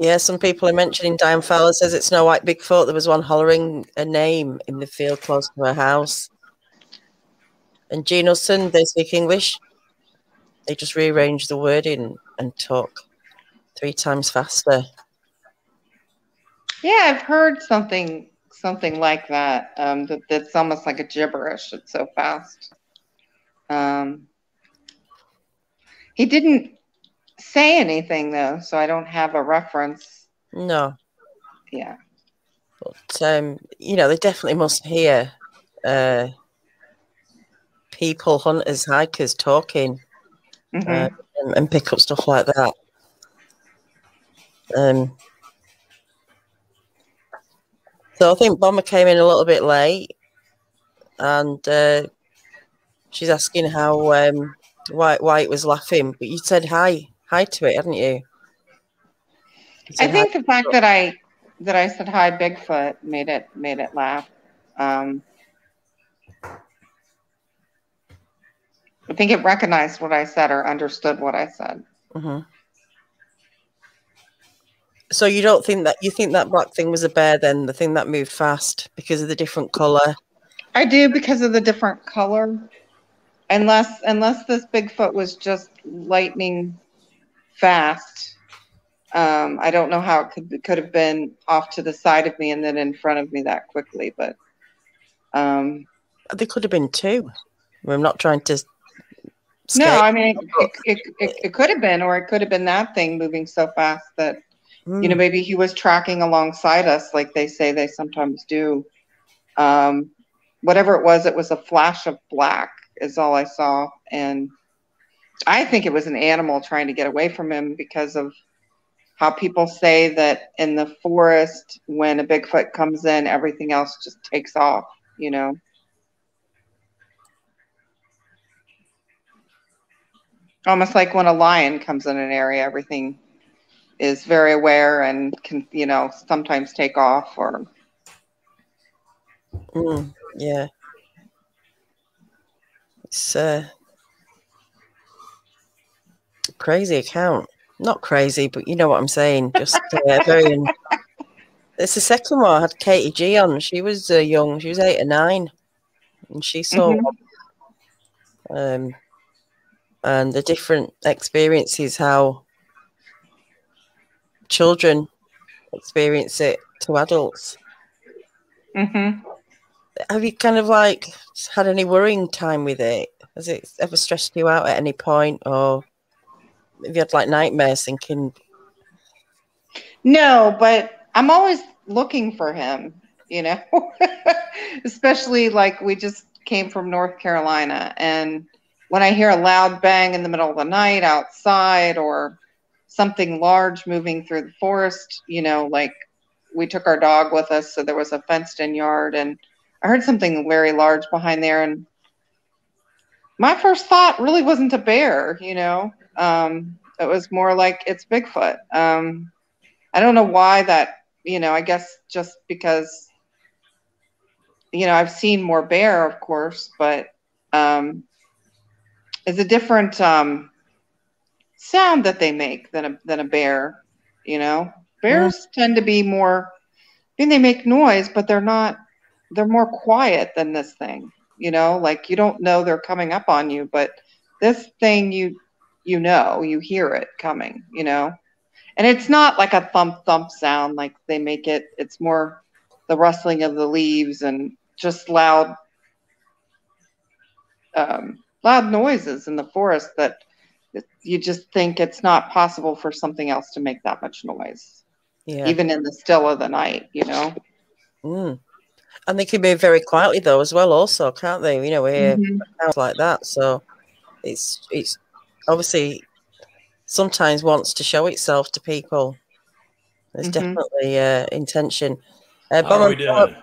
Yeah, some people are mentioning Diane Fowler says it's Snow White Bigfoot. There was one hollering a name in the field close to her house. And Gene Hudson, they speak English. They just rearrange the wording and talk 3 times faster. Yeah, I've heard something like that. That's almost like a gibberish. It's so fast. He didn't say anything though, so I don't have a reference. No. Yeah. But they definitely must hear people, hunters, hikers talking and pick up stuff like that. So I think Bomber came in a little bit late, and she's asking how White was laughing, but you said hi to it, hadn't you? I think the fact that I said hi Bigfoot made it laugh. I think it recognized what I said or understood what I said. Mm-hmm. So you think that black thing was a bear then, the thing that moved fast because of the different color? I do, because of the different color. Unless this Bigfoot was just lightning fast. I don't know how it could have been off to the side of me and then in front of me that quickly, but there could have been 2. I'm not trying to No, I mean, it could have been, or it could have been that thing moving so fast that, you know, maybe he was tracking alongside us like they say they sometimes do. Whatever it was a flash of black is all I saw. And I think it was an animal trying to get away from him because of how people say that in the forest, when a Bigfoot comes in, everything else just takes off, you know? Almost like when a lion comes in an area, everything is very aware and can, you know, sometimes take off or. Yeah. It's crazy account. Not crazy, but you know what I'm saying. Just very. It's the second one. I had Katie G on. She was young. She was 8 or 9, and she saw one. And the different experiences, how children experience it to adults. Have you kind of like had any worrying time with it? Has it ever stressed you out at any point, or have you had like nightmares thinking? No, but I'm always looking for him, you know, especially like we just came from North Carolina, and when I hear a loud bang in the middle of the night outside or something large moving through the forest, you know, like we took our dog with us, so there was a fenced in yard, and I heard something very large behind there, and my first thought really wasn't a bear, you know. It was more like it's Bigfoot. I don't know why that, you know, I guess just because, you know, I've seen more bear, of course, but it's a different sound that they make than a bear, you know. Bears tend to be more, I mean, they make noise, but they're more quiet than this thing, you know, like you don't know they're coming up on you, but this thing, you know, you hear it coming, you know. And it's not like a thump thump sound like they make it. It's more the rustling of the leaves and just loud noises in the forest that you just think it's not possible for something else to make that much noise. Yeah. Even in the still of the night, you know. And they can move very quietly though as well also, can't they? You know, we hear sounds like that. So it's obviously sometimes wants to show itself to people. There's definitely intention. How are we doing?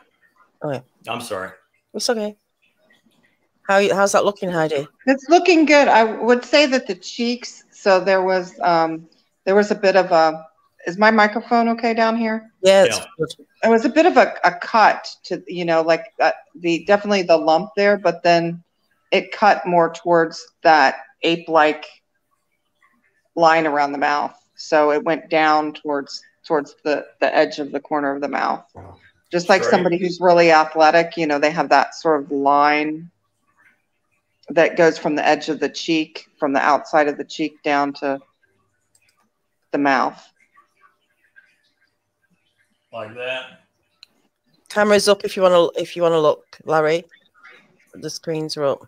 Oh, yeah. I'm sorry. It's okay. How's that looking, Heidi? It's looking good. I would say that the cheeks. So there was a bit of a. Is my microphone okay down here? Yeah. It was a bit of a cut to, you know, like definitely the lump there, but then it cut more towards that ape-like line around the mouth. So it went down towards the edge of the corner of the mouth. Just like somebody who's really athletic, you know, they have that sort of line that goes from the edge of the cheek, from the outside of the cheek down to the mouth. Like that. Camera's up if you want to look, Larry. The screens are up.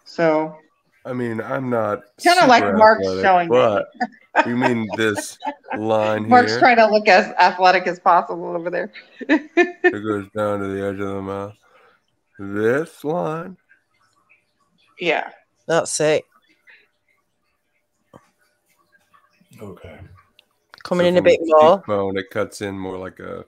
So I mean, I'm not kind of like Mark's showing but you mean this line Mark's here? trying to look as athletic as possible over there. It goes down to the edge of the mouth. This line. Yeah. That's it. Okay. Coming in a bit more. Cheekbone, it cuts in more like a.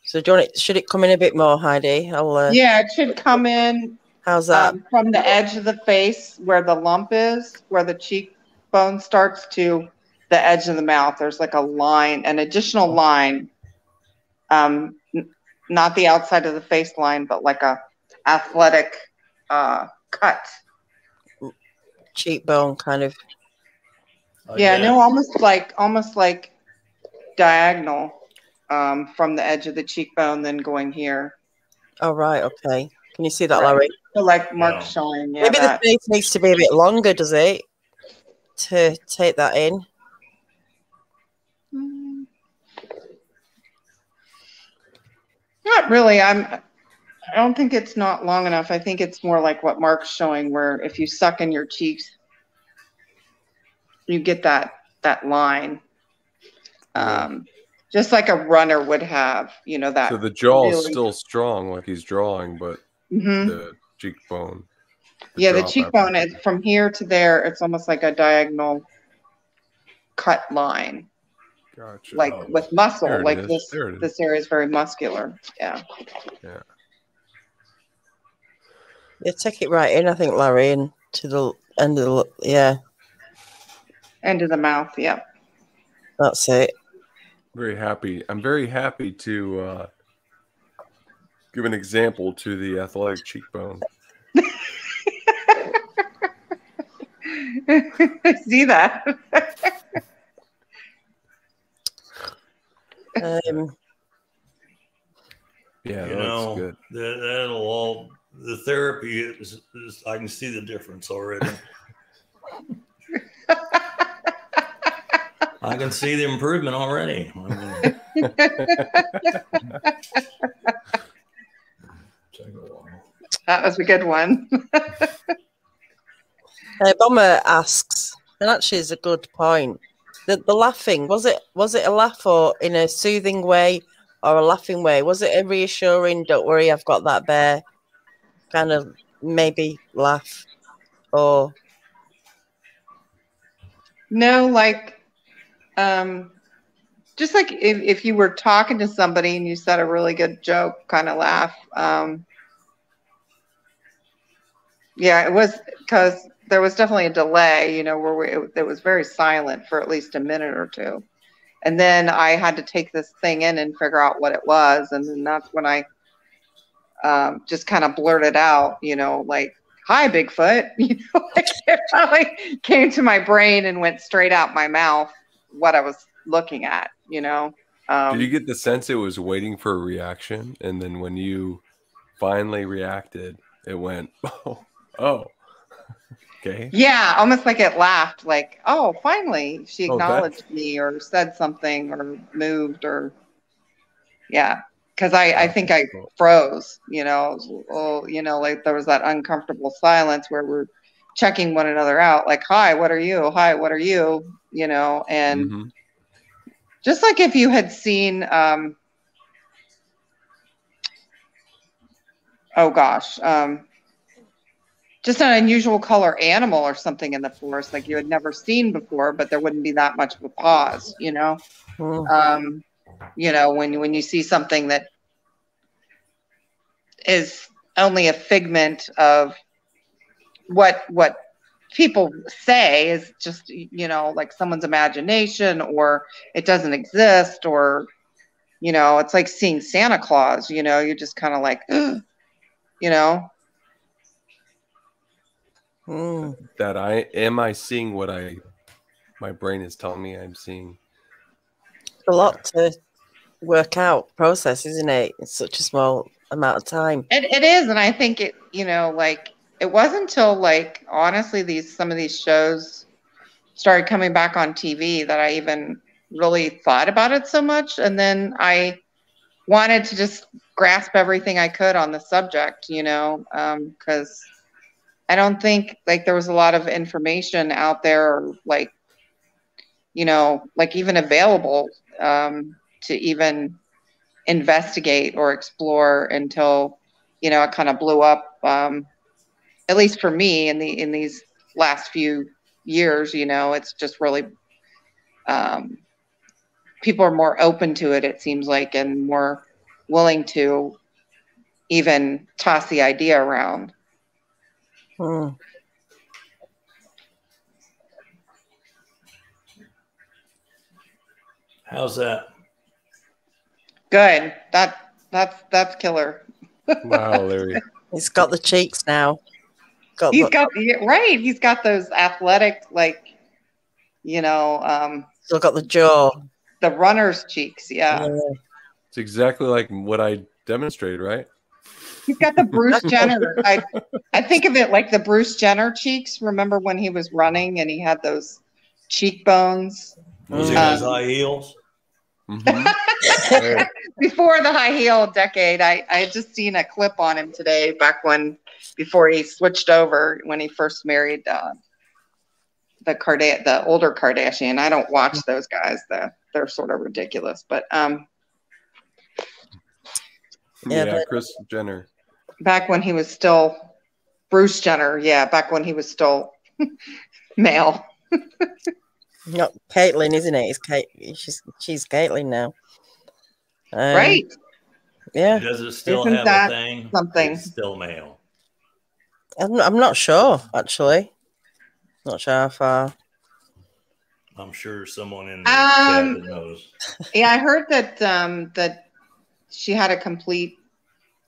So do you want it? Should it come in a bit more, Heidi? Yeah, it should come in. How's that? From the edge of the face where the lump is, where the cheekbone starts to the edge of the mouth. There's like a line, an additional line. Not the outside of the face line, but like a athletic cut. Cheekbone kind of. Yeah, no, almost like diagonal from the edge of the cheekbone, then going here. Oh, right. Okay. Can you see that, Larry? So like Mark's showing. Yeah, maybe the face needs to be a bit longer, does it? To take that in. Not really. I don't think it's not long enough. I think it's more like what Mark's showing, where if you suck in your cheeks, you get that line. Just like a runner would have, you know, that. So the jaw is still strong, like he's drawing, but the cheekbone. The cheekbone is from here to there. It's almost like a diagonal cut line. Gotcha. Like with muscle, like this area is very muscular. Yeah. Yeah. Yeah, take it right in, I think, Larry, and to the end of the end of the mouth. Yeah. That's it. Very happy. I'm very happy to give an example to the athletic cheekbone. I see that. Yeah, you know, good. That'll all the therapy is I can see the difference already. I can see the improvement already. That was a good one. Bomber asks, and actually is a good point. The laughing, was it a laugh or in a soothing way or a laughing way? Was it a reassuring, don't worry, I've got that bear kind of maybe laugh? Or no, like just like if you were talking to somebody and you said a really good joke, kind of laugh. Yeah, it was because there was definitely a delay, you know, where it was very silent for at least a minute or two. And then I had to take this thing in and figure out what it was. And then that's when I just kind of blurted out, you know, like, hi, Bigfoot. You know, like it probably came to my brain and went straight out my mouth what I was looking at, you know. Did you get the sense it was waiting for a reaction? And then when you finally reacted, it went, oh. Okay. Yeah, almost like it laughed, like, oh, finally she acknowledged me or said something or moved or, yeah. Because I think I froze, you know, like there was that uncomfortable silence where we're checking one another out, like, hi, what are you? Hi, what are you? You know, and just like if you had seen, just an unusual color animal or something in the forest, like you had never seen before, but there wouldn't be that much of a pause, you know? You know, when you see something that is only a figment of what people say is just, you know, like someone's imagination, or it doesn't exist, or, you know, it's like seeing Santa Claus, you know, you're just kind of like, ugh, you know? That I seeing what my brain is telling me I'm seeing. A lot to work out, process, isn't it? It's such a small amount of time. It is, and I think it, you know, like it wasn't until like honestly some of these shows started coming back on TV that I even really thought about it so much, and then I wanted to just grasp everything I could on the subject, you know, because I don't think like there was a lot of information out there, like, you know, like even available to even investigate or explore until, you know, it kind of blew up, at least for me in these last few years. You know, it's just really people are more open to it, it seems like, and more willing to even toss the idea around. How's that? Good. That's killer. Wow, Larry. He's got the cheeks now. He's got those athletic, like, you know, still got the jaw. The runner's cheeks, yeah. It's exactly like what I demonstrated, right? He's got the Bruce Jenner. I think of it like the Bruce Jenner cheeks. Remember when he was running and he had those cheekbones? Was he in his high heels? before the high heel decade. I had just seen a clip on him today, before he switched over when he first married the older Kardashian. I don't watch those guys. They're sort of ridiculous, but Kris Jenner. Back when he was still Bruce Jenner, back when he was still male. Not Caitlyn, isn't it? It's Kate. She's Caitlyn now. Right. Yeah. Does it still Isn't have that a thing? something? It's still male. I'm not sure, actually. Not sure how far. I'm sure someone in the chat knows. Yeah, I heard that she had a complete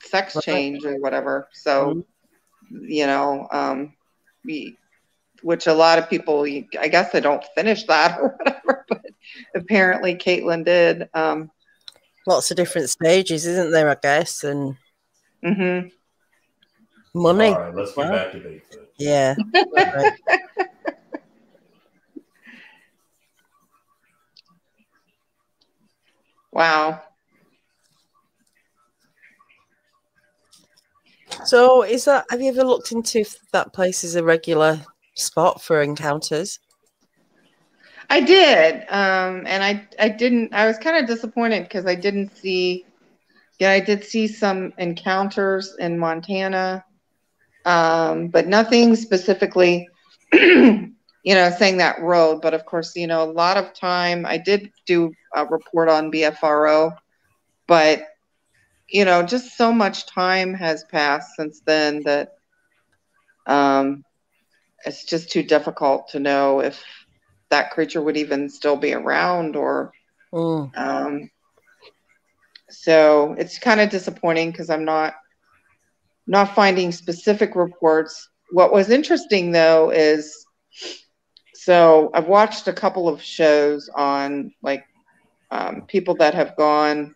sex change or whatever. So, which a lot of people, I guess they don't finish that or whatever, but apparently Caitlyn did. Lots of different stages, isn't there, I guess, and money. All right, let's get back to Bigfoot. Yeah. Right. Wow. So have you ever looked into if that place is a regular spot for encounters? I did. And I didn't, I was kind of disappointed because I didn't see, I did see some encounters in Montana, but nothing specifically, saying that road. But of course, a lot of time I did do a report on BFRO, but just so much time has passed since then that it's just too difficult to know if that creature would even still be around or so it's kind of disappointing because I'm not finding specific reports. What was interesting though is, so I've watched a couple of shows on like people that have gone,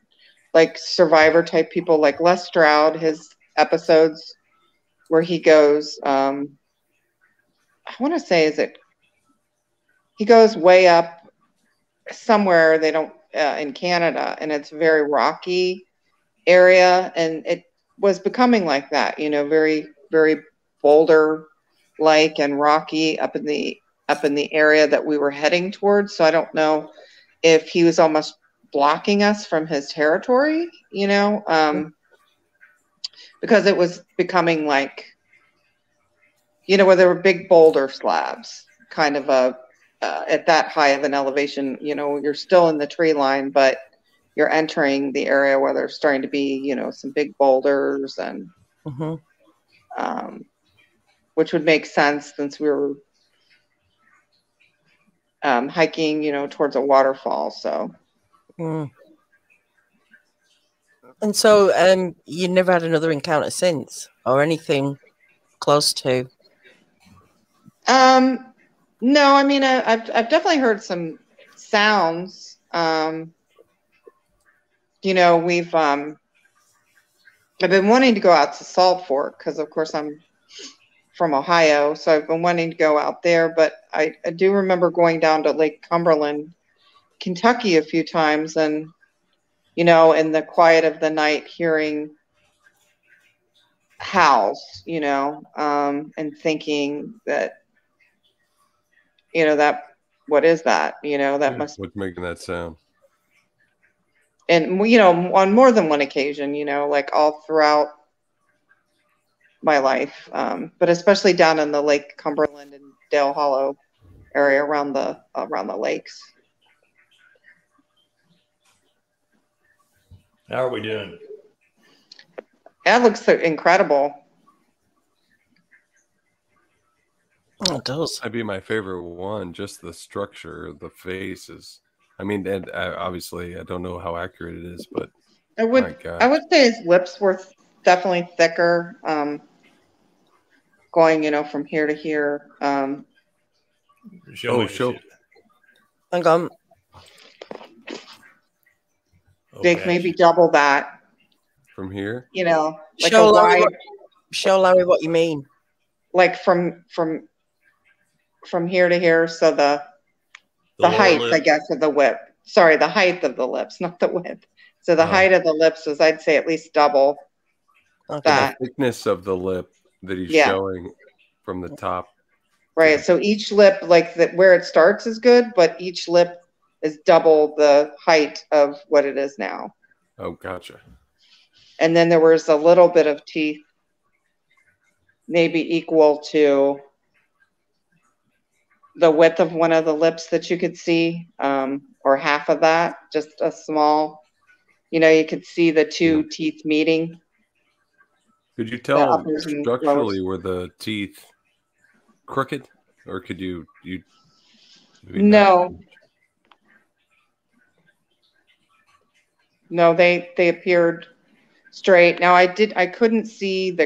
like survivor type people, like Les Stroud, his episodes where he goes, I want to say, he goes way up somewhere they don't, in Canada, and it's a very rocky area, and it was becoming like that, very, very boulder-like and rocky up in the area that we were heading towards. So I don't know if he was almost blocking us from his territory, because it was becoming like, where there were big boulder slabs, kind of at that high of an elevation, you're still in the tree line, but you're entering the area where there's starting to be, some big boulders and, which would make sense since we were hiking, towards a waterfall. So. And so, you never had another encounter since, or anything close to? No, I mean, I've definitely heard some sounds. We've I've been wanting to go out to Salt Fork because, of course, I'm from Ohio, so I've been wanting to go out there. But I do remember going down to Lake Cumberland, Kentucky, a few times, and in the quiet of the night, hearing howls, and thinking that, that, what is that? That must. What's making that sound? And, on more than one occasion, like all throughout my life, but especially down in the Lake Cumberland and Dale Hollow area around the lakes. How are we doing? That looks incredible. Oh, it does. That'd be my favorite one. Just the structure of the face is. I mean, and obviously, I don't know how accurate it is, but I would say his lips were definitely thicker, going, from here to here. Show. Hang on. Jake, Okay. maybe double that. From here? Like show Larry what you mean. Like from here to here, so the height, lip. I guess, of the width. Sorry, the height of the lips, not the width. So the height of the lips was, I'd say, at least double that. The thickness of the lip that he's showing from the top. Right. So each lip, like where it starts is good, but each lip is double the height of what it is now. Oh, gotcha. And then there was a little bit of teeth, maybe equal to the width of one of the lips that you could see, or half of that, just a small, you could see the two teeth meeting. Could you tell structurally were the teeth crooked, or could you no. No, they appeared straight. Now I couldn't see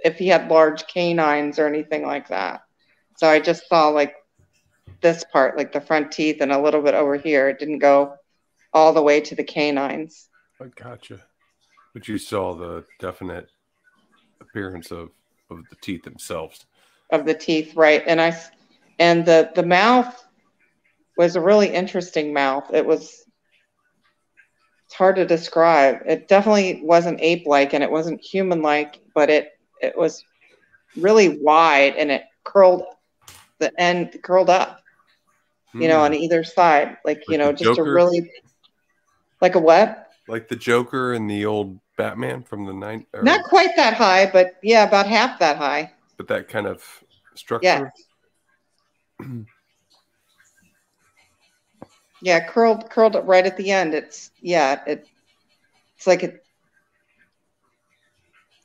if he had large canines or anything like that. So I just saw like this part, like the front teeth and a little bit over here. It didn't go all the way to the canines. I gotcha. But you saw the definite appearance of the teeth themselves. Of the teeth, right. And the mouth was a really interesting mouth. It's hard to describe. It definitely wasn't ape-like and it wasn't human-like, but it was really wide and it curled up, on either side. Like just Joker? A really, like a what? Like the Joker and the old Batman from the night. Not quite that high, but yeah, about half that high. But that kind of structure. Yeah. Yeah, curled up right at the end. It's like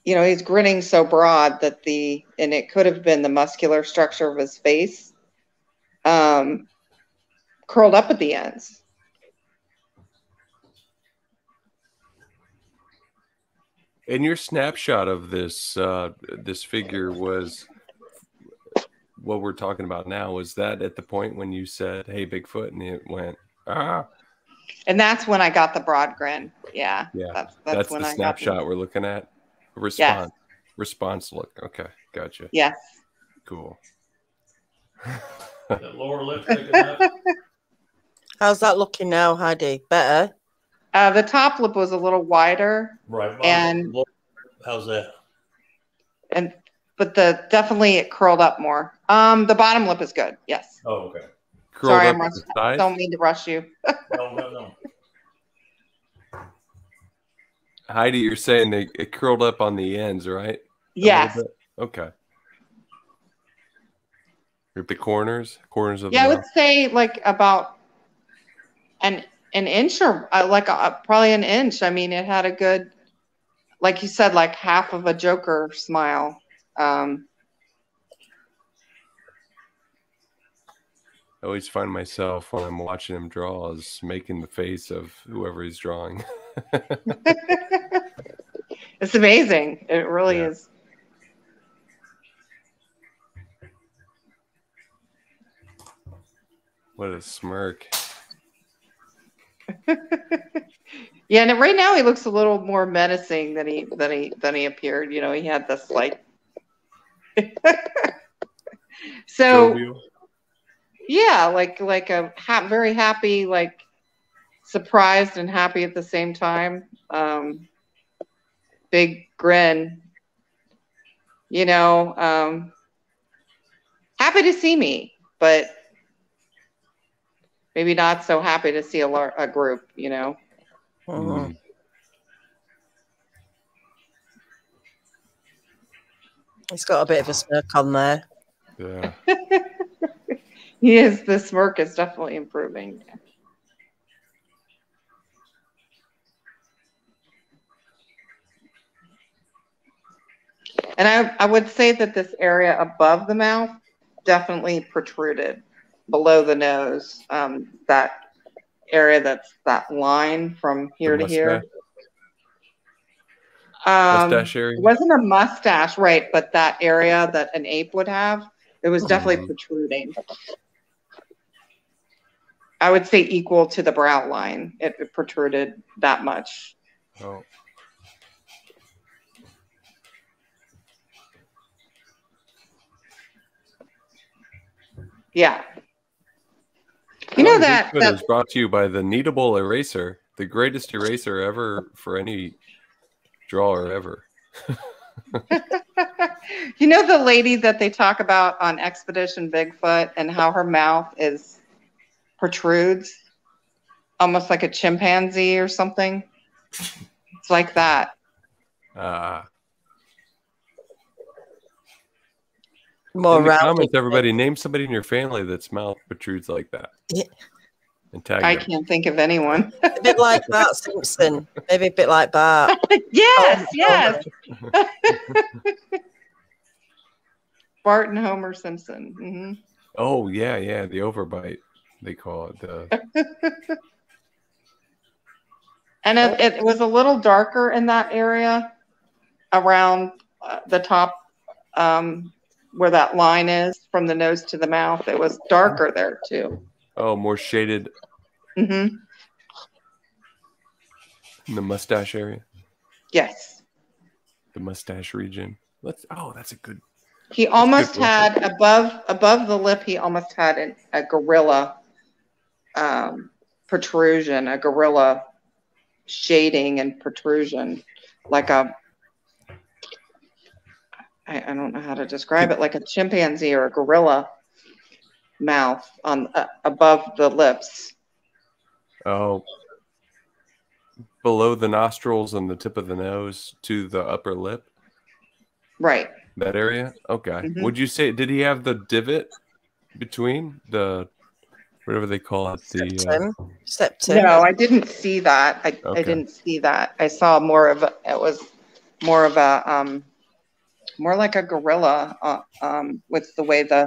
he's grinning so broad that and it could have been the muscular structure of his face, curled up at the ends. And your snapshot of this figure was what we're talking about now. Was that at the point when you said, "Hey, Bigfoot," and it went, "Ah"? And that's when I got the broad grin. Yeah. Yeah. That's when the snapshot we're looking at. Response look. Okay, gotcha. Yes. Cool. That lower lip sticking up. How's that looking now, Heidi? Better? The top lip was a little wider. Right. And how's that? But definitely it curled up more. The bottom lip is good. Yes. Oh, okay. Sorry, I'm rushing. Don't mean to rush you. No. Heidi, you're saying it curled up on the ends, right? Yes. Okay. At the corners of the mouth? I would say like about an inch or probably an inch. I mean, it had a good, like you said, like half of a Joker smile. I always find myself when I'm watching him draw is making the face of whoever he's drawing. It's amazing. It really is. What a smirk. Yeah, and right now he looks a little more menacing than he appeared. He had this like so Jovial. Yeah, like a very happy, like surprised and happy at the same time. Big grin, happy to see me, but maybe not so happy to see a group, Mm-hmm. He's got a bit of a smirk on there. Yeah. The smirk is definitely improving. And I would say that this area above the mouth definitely protruded below the nose. That area, that line from here to here. Mustache area? It wasn't a mustache, right, but that area that an ape would have, it was definitely protruding. I would say equal to the brow line. It protruded that much. Oh. Yeah. You know that was brought to you by the Kneadable Eraser. The greatest eraser ever for any drawer ever. You know the lady that they talk about on Expedition Bigfoot and how her mouth protrudes almost like a chimpanzee or something? It's like that. More in the rounded. comments, everybody, name somebody in your family that's mouth protrudes like that. Yeah. And tag I them. can't think of anyone. A bit like Bart Simpson. Maybe a bit like Bart. Yes, yes. Bart and Homer Simpson. Mm-hmm. Oh, yeah, yeah. The overbite, they call it. And it was a little darker in that area around the top where that line is from the nose to the mouth. It was darker there, too. Oh, more shaded Mm-hmm. in the mustache area? Yes. The mustache region. That's a good. He almost had above the lip. He almost had a gorilla protrusion, a gorilla shading and protrusion, like I don't know how to describe it, like a chimpanzee or a gorilla mouth on above the lips. Oh, below the nostrils and the tip of the nose to the upper lip. Right. That area? Okay. Mm-hmm. Would you say, did he have the divot between the, whatever they call it? Septum. No, I didn't see that. I didn't see that. I saw more of more like a gorilla with the way where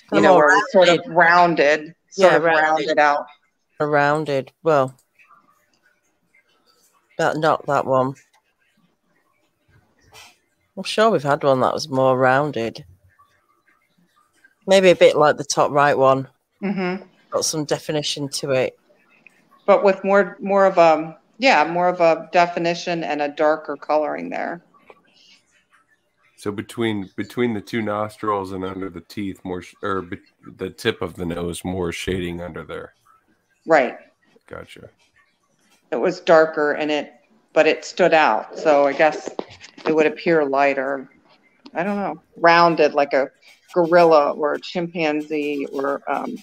it was sort of rounded, rounded out. Rounded. Well, but not that one. I'm sure we've had one that was more rounded. Maybe a bit like the top right one. Mm-hmm. Got some definition to it. But with more of a definition and a darker coloring there. So between the two nostrils and under the teeth, the tip of the nose, more shading under there. Right. Gotcha. It was darker but it stood out. So I guess it would appear lighter. I don't know. Rounded like a gorilla or a chimpanzee or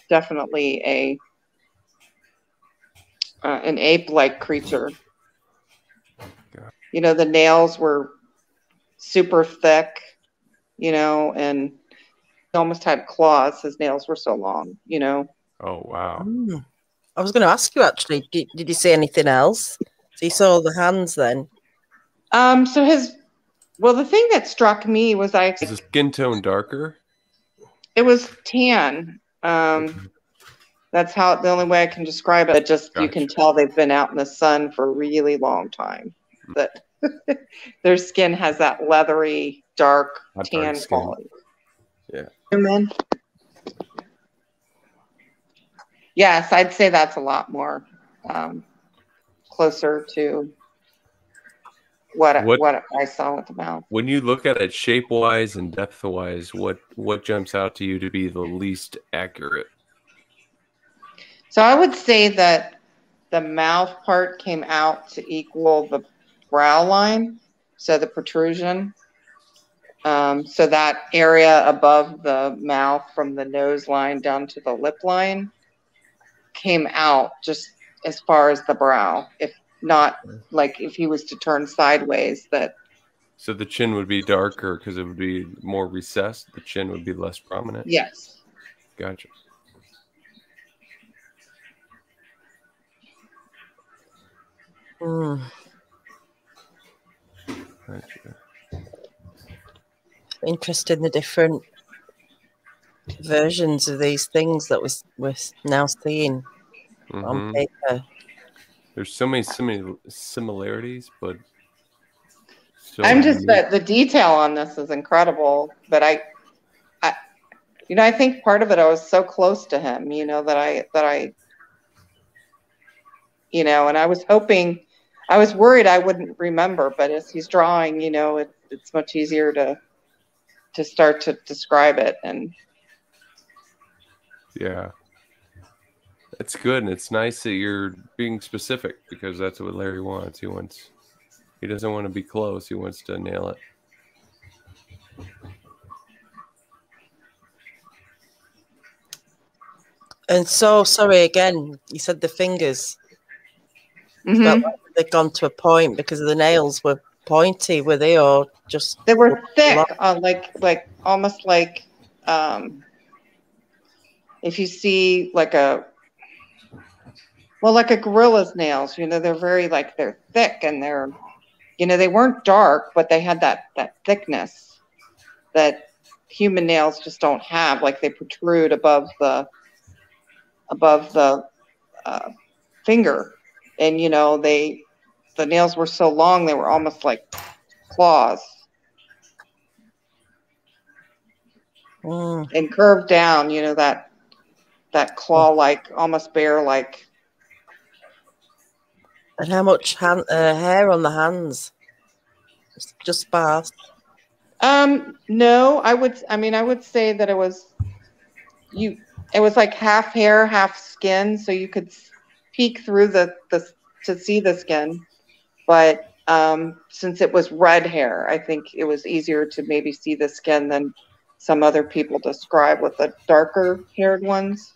definitely an ape-like creature. Yeah. The nails were super thick, and he almost had claws. His nails were so long, Oh, wow. I was going to ask you, actually, did you see anything else? So you saw the hands then? The thing that struck me was Is the skin tone darker? It was tan. That's the only way I can describe it. Just gotcha. You can tell they've been out in the sun for a really long time. That their skin has that leathery, dark tan quality. Yeah. Human. Yes, I'd say that's a lot more closer to what I saw with the mouth. When you look at it shape-wise and depth-wise, what jumps out to you to be the least accurate? So I would say that the mouth part came out to equal the brow line, so the protrusion. So that area above the mouth from the nose line down to the lip line came out just as far as the brow. If not, like if he was to turn sideways, that. So the chin would be darker because it would be more recessed. The chin would be less prominent. Yes. Gotcha. Gotcha. Interested in the different versions of these things that we're now seeing on paper. There's so many similarities, but I'm just the detail on this is incredible. But I think part of it, I was so close to him, that I and I was hoping, I was worried I wouldn't remember, but as he's drawing, it's much easier to start to describe it. And yeah, It's good, and it's nice that you're being specific because that's what Larry wants. He doesn't want to be close. He wants to nail it. And so, sorry again, you said the fingers. Mm-hmm. Felt like they'd gone to a point because the nails were pointy, were they, or just? They were thick, like almost like if you see like a gorilla's nails. They're very they're thick and they're, they weren't dark, but they had that thickness that human nails just don't have. Like they protrude above the finger, and the nails were so long they were almost like claws. And curved down, that claw-like, almost bear-like. And how much hair on the hands? Just sparse. No, I would say that it was like half hair, half skin, so you could peek through to see the skin. But since it was red hair, I think it was easier to maybe see the skin than some other people describe with the darker haired ones.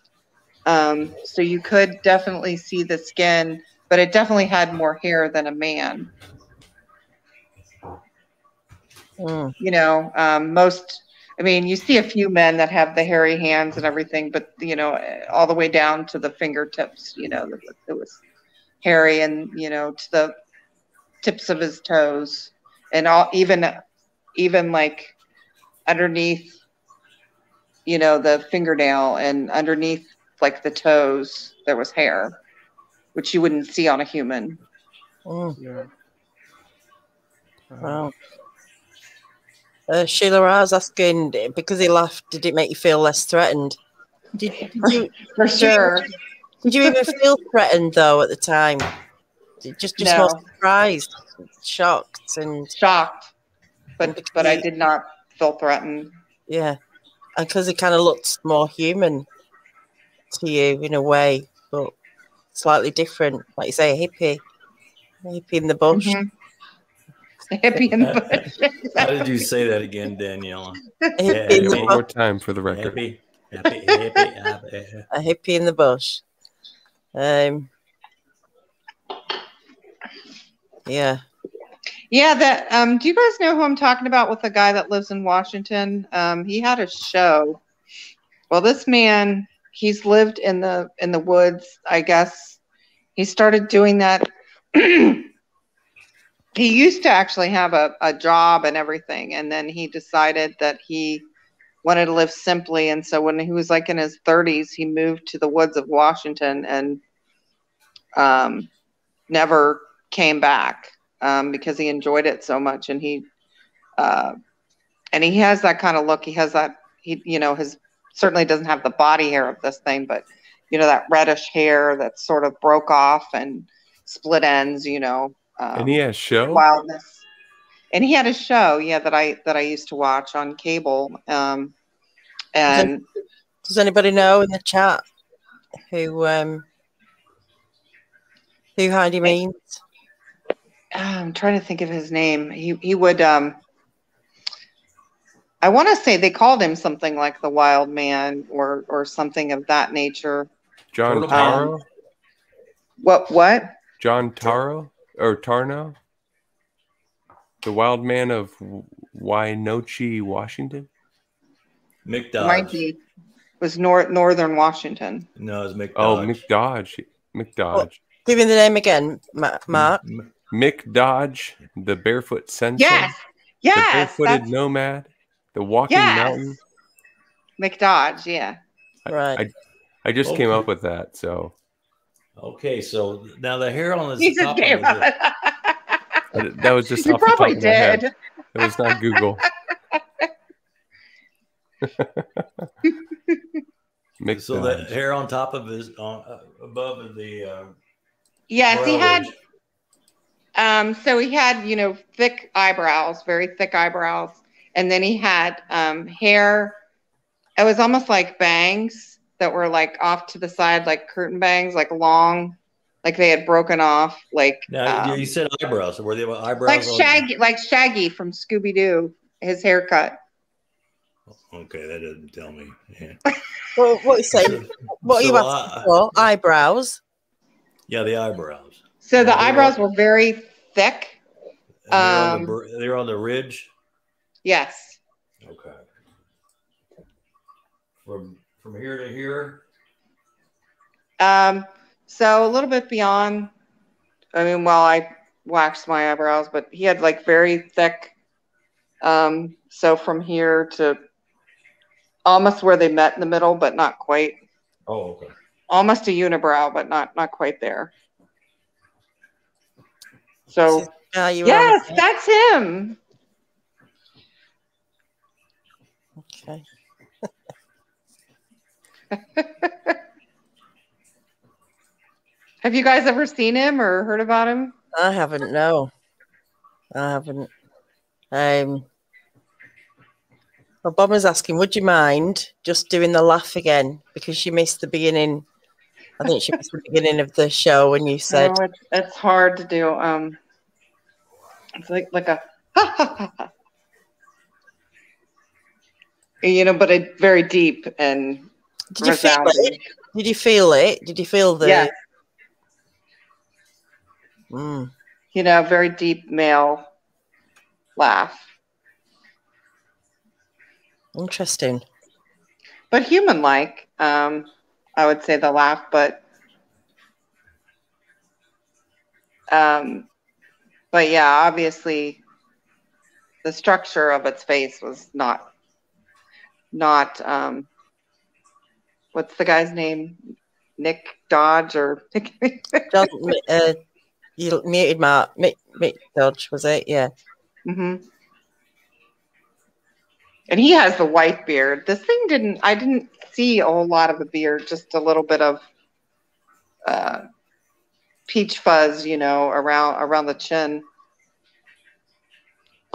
So you could definitely see the skin, but it definitely had more hair than a man. You see a few men that have the hairy hands and everything, but all the way down to the fingertips, it was hairy, and to the tips of his toes, and even like underneath, the fingernail, and underneath like the toes, there was hair, which you wouldn't see on a human. Yeah. Wow. Sheila Ra's asking, because he laughed, did it make you feel less threatened? Did you, for sure. Did you even feel threatened though at the time? Just No. more surprised, shocked, but I did not feel threatened. Yeah, and because it kind of looked more human to you in a way, but slightly different, like you say, a hippie in the bush. Mm-hmm. A hippie in the bush. How did you say that again, Daniela? One more time for the record. Hippie. A hippie in the bush. Yeah. Yeah, that do you guys know who I'm talking about with the guy that lives in Washington? He had a show. Well, this man, he's lived in the woods, I guess. He started doing that. He used to actually have a job and everything, and then he decided that he wanted to live simply, and so when he was like in his 30s, he moved to the woods of Washington and never came back because he enjoyed it so much, and he has that kind of look. He has that, his certainly doesn't have the body hair of this thing, but that reddish hair that sort of broke off and split ends, and he has show wildness. And he had a show, that I used to watch on cable. And does anybody know in the chat who Heidi means? I'm trying to think of his name. He would I want to say they called him something like the Wild Man or something of that nature. John Taro? What? John Taro or Tarno? The Wild Man of Wynoche, Washington? Mick Dodge. Might be. It was northern Washington. No, it was Mick Dodge. Oh, Mick Dodge. Well, give me the name again, Mark. Mick Dodge, the Barefoot Sensei. Yes. The Barefooted Nomad, the Walking Mountain. Mick Dodge, yeah. Right. I just came up with that, so. Okay, so now the hair on He just came up. That was just You off the top probably of my head. did. It was not Google. Mick so Dodge. the hair on top of his above the yes, he had ridge. so he had thick eyebrows, very thick eyebrows, and then he had hair. It was almost like bangs, that were like off to the side, like curtain bangs, like long, like they had broken off, like Now you said eyebrows. Were they eyebrows? like Shaggy from Scooby Doo, his haircut. Okay, that doesn't tell me. Yeah. Well, what you say? What are you asking for? Eyebrows. Yeah, the eyebrows. So the eyebrows were very thick. They're on the ridge. Yes. Okay. From here to here. So a little bit beyond. I mean, well, I waxed my eyebrows, but he had like very thick. So from here to almost where they met in the middle, but not quite. Oh, okay. Almost a unibrow, but not quite there. So yes, that's him. Okay. Have you guys ever seen him or heard about him? I haven't. No, I haven't. Well, Bomber's asking, would you mind just doing the laugh again because she missed the beginning? I think she missed the beginning of the show when you said it's hard to do. It's like a you know, but it's very deep and did you feel it? Did you feel it? Did you feel the? Yeah. Mm. You know, very deep male laugh. Interesting. But human-like, I would say the laugh, but yeah, obviously the structure of its face was not what's the guy's name? Nick Dodge or you muted Mick Dodge, was it? Yeah. Mm-hmm. And he has the white beard. This thing I didn't see a whole lot of a beard, just a little bit of peach fuzz, you know, around the chin.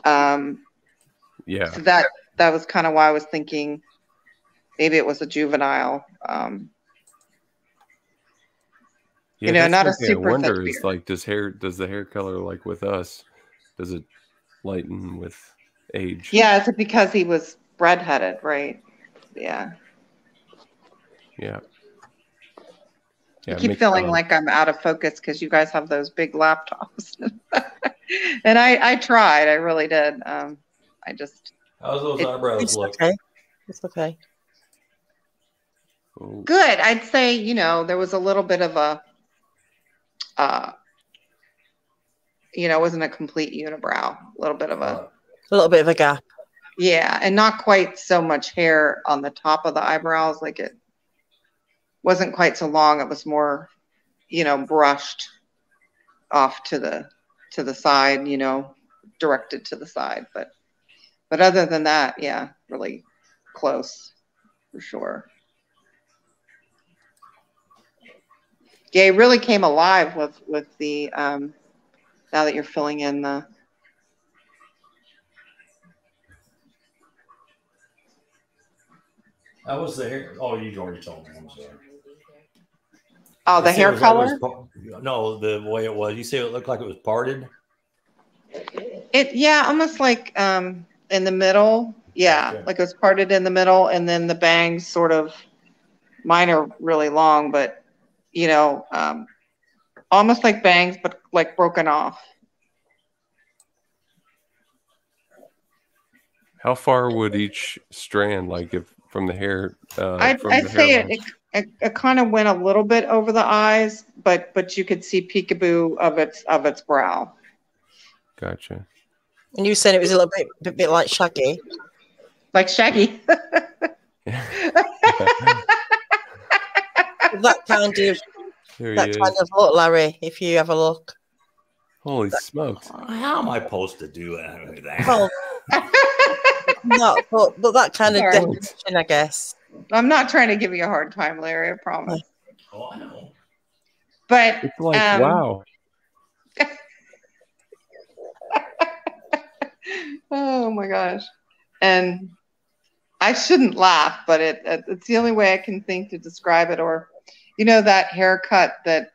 Yeah. So that was kind of why I was thinking maybe it was a juvenile. You know, not a super. I wonder is like, does the hair color, like with us, does it lighten with age? Yeah, is it because he was redheaded, right? Yeah. Yeah. I keep feeling like I'm out of focus because you guys have those big laptops. And I tried. I really did. I just. How's those eyebrows look? Okay. It's okay. Good. I'd say, you know, there was a little bit of a, you know, it wasn't a complete unibrow. A little bit of a gap. Yeah, and not quite so much hair on the top of the eyebrows. Like it wasn't quite so long. It was more, you know, brushed off to the side, you know, directed to the side. But other than that, yeah, really close for sure. Yeah, it really came alive with the now that you're filling in the. How was the hair? Oh, you already told me. I'm sorry. Oh, the hair color? No, the way it was. You say it looked like it was parted? Yeah, almost like in the middle. Yeah, okay. Like it was parted in the middle, and then the bangs sort of, mine are really long, but, you know, almost like bangs, but like broken off. How far would each strand, like if from the hair? I'd say it kind of went a little bit over the eyes, but you could see peekaboo of its brow. Gotcha. And you said it was a little bit like Shaggy. Like Shaggy. That kind of look, Larry, if you have a look. Holy smokes. How am I supposed to do that? Well, not, but that kind of definition, I guess. I'm not trying to give you a hard time, Larry, I promise. Oh, I know. But it's like, wow. Oh my gosh. And I shouldn't laugh, but it's the only way I can think to describe it. Or, you know, that haircut that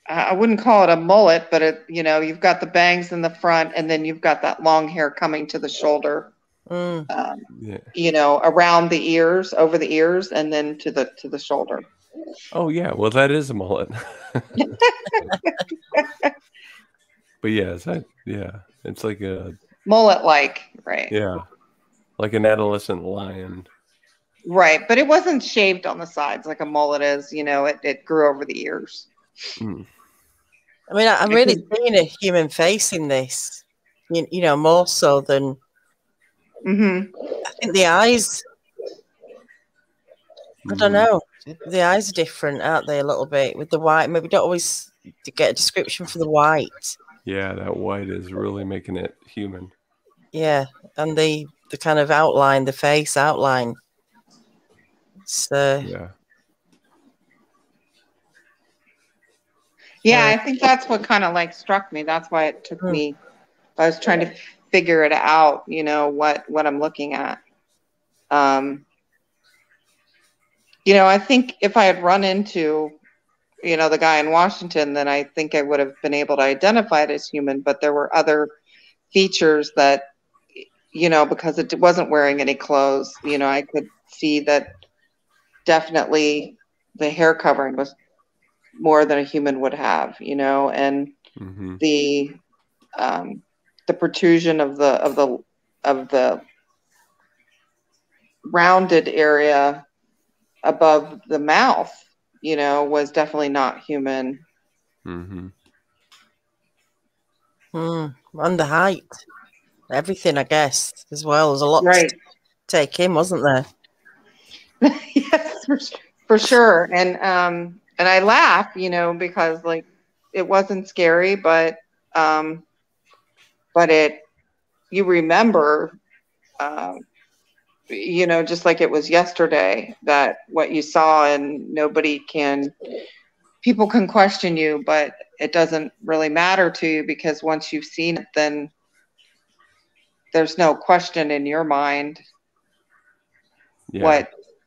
I wouldn't call it a mullet, but it, you know, you've got the bangs in the front, and then you've got that long hair coming to the shoulder. You know, around the ears, over the ears, and then to the shoulder. Oh yeah, well that is a mullet. But yeah, it's like a mullet-like, right? Yeah, like an adolescent lion. Right, but it wasn't shaved on the sides like a mullet is. You know, it grew over the ears. Mm. I mean, I'm really seeing a human face in this. You know, more so than. I think the eyes. I don't know. The eyes are different, aren't they? A little bit with the white. Maybe don't always get a description for the white. Yeah, that white is really making it human. Yeah, and the kind of outline, the face outline. So yeah, I think that's what kind of like struck me. That's why it took me. I was trying to figure it out. You know what I'm looking at. You know, I think if I had run into, you know, the guy in Washington, then I think I would have been able to identify it as human. But there were other features that, you know, because it wasn't wearing any clothes, you know, I could see that definitely the hair covering was more than a human would have, you know, and the protrusion of the rounded area above the mouth, you know, was definitely not human. And the height, everything, I guess, as well. There's a lot to take in, wasn't there? Yes, for sure. And I laugh, you know, because like it wasn't scary, but you remember, you know, just like it was yesterday, that what you saw, and people can question you, but it doesn't really matter to you, because once you've seen it, then there's no question in your mind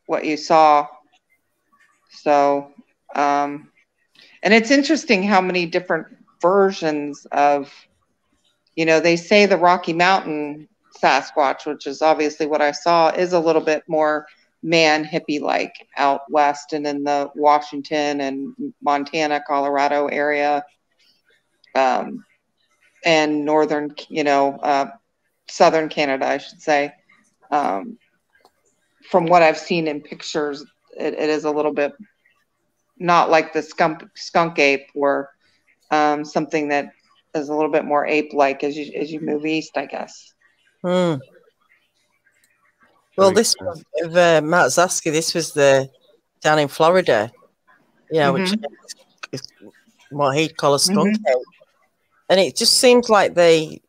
what you saw. So, and it's interesting how many different versions of, you know, they say the Rocky Mountain Sasquatch, which is obviously what I saw, is a little bit more man hippie like out west and in the Washington and Montana, Colorado area, and northern, you know, southern Canada, I should say. From what I've seen in pictures, it is a little bit not like the skunk ape, or something that is a little bit more ape-like as you move east, I guess. Well, this was Matt Zasky. This was down in Florida, you know, which is what he'd call a skunk ape. And it just seems like they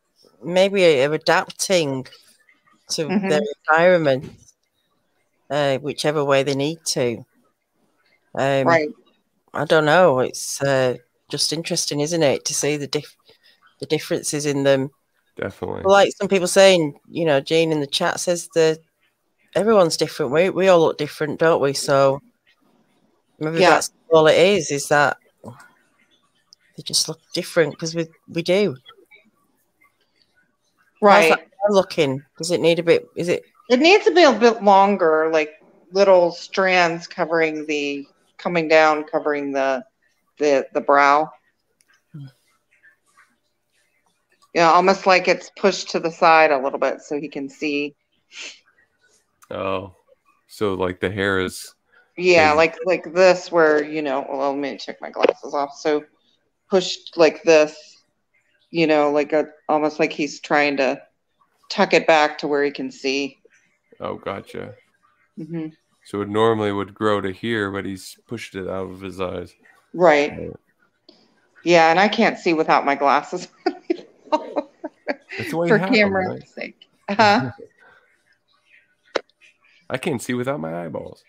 maybe are adapting to their environment, whichever way they need to. Right. I don't know. It's just interesting, isn't it, to see the differences in them. Definitely. Like some people saying, you know, Jean in the chat says that everyone's different. We all look different, don't we? So maybe that's all it is that they just look different because we do. Right. How's that looking? Does it need a bit? It needs to be a bit longer, like little strands coming down, covering the brow. Yeah, almost like it's pushed to the side a little bit so he can see. Oh, so like the hair is. Yeah, like this, where, you know. Well, let me check my glasses off. So pushed like this, you know, like almost like he's trying to tuck it back to where he can see. Oh, gotcha. So it normally would grow to here, but he's pushed it out of his eyes. Right. Yeah, and I can't see without my glasses. For camera's sake. I can't see without my eyeballs.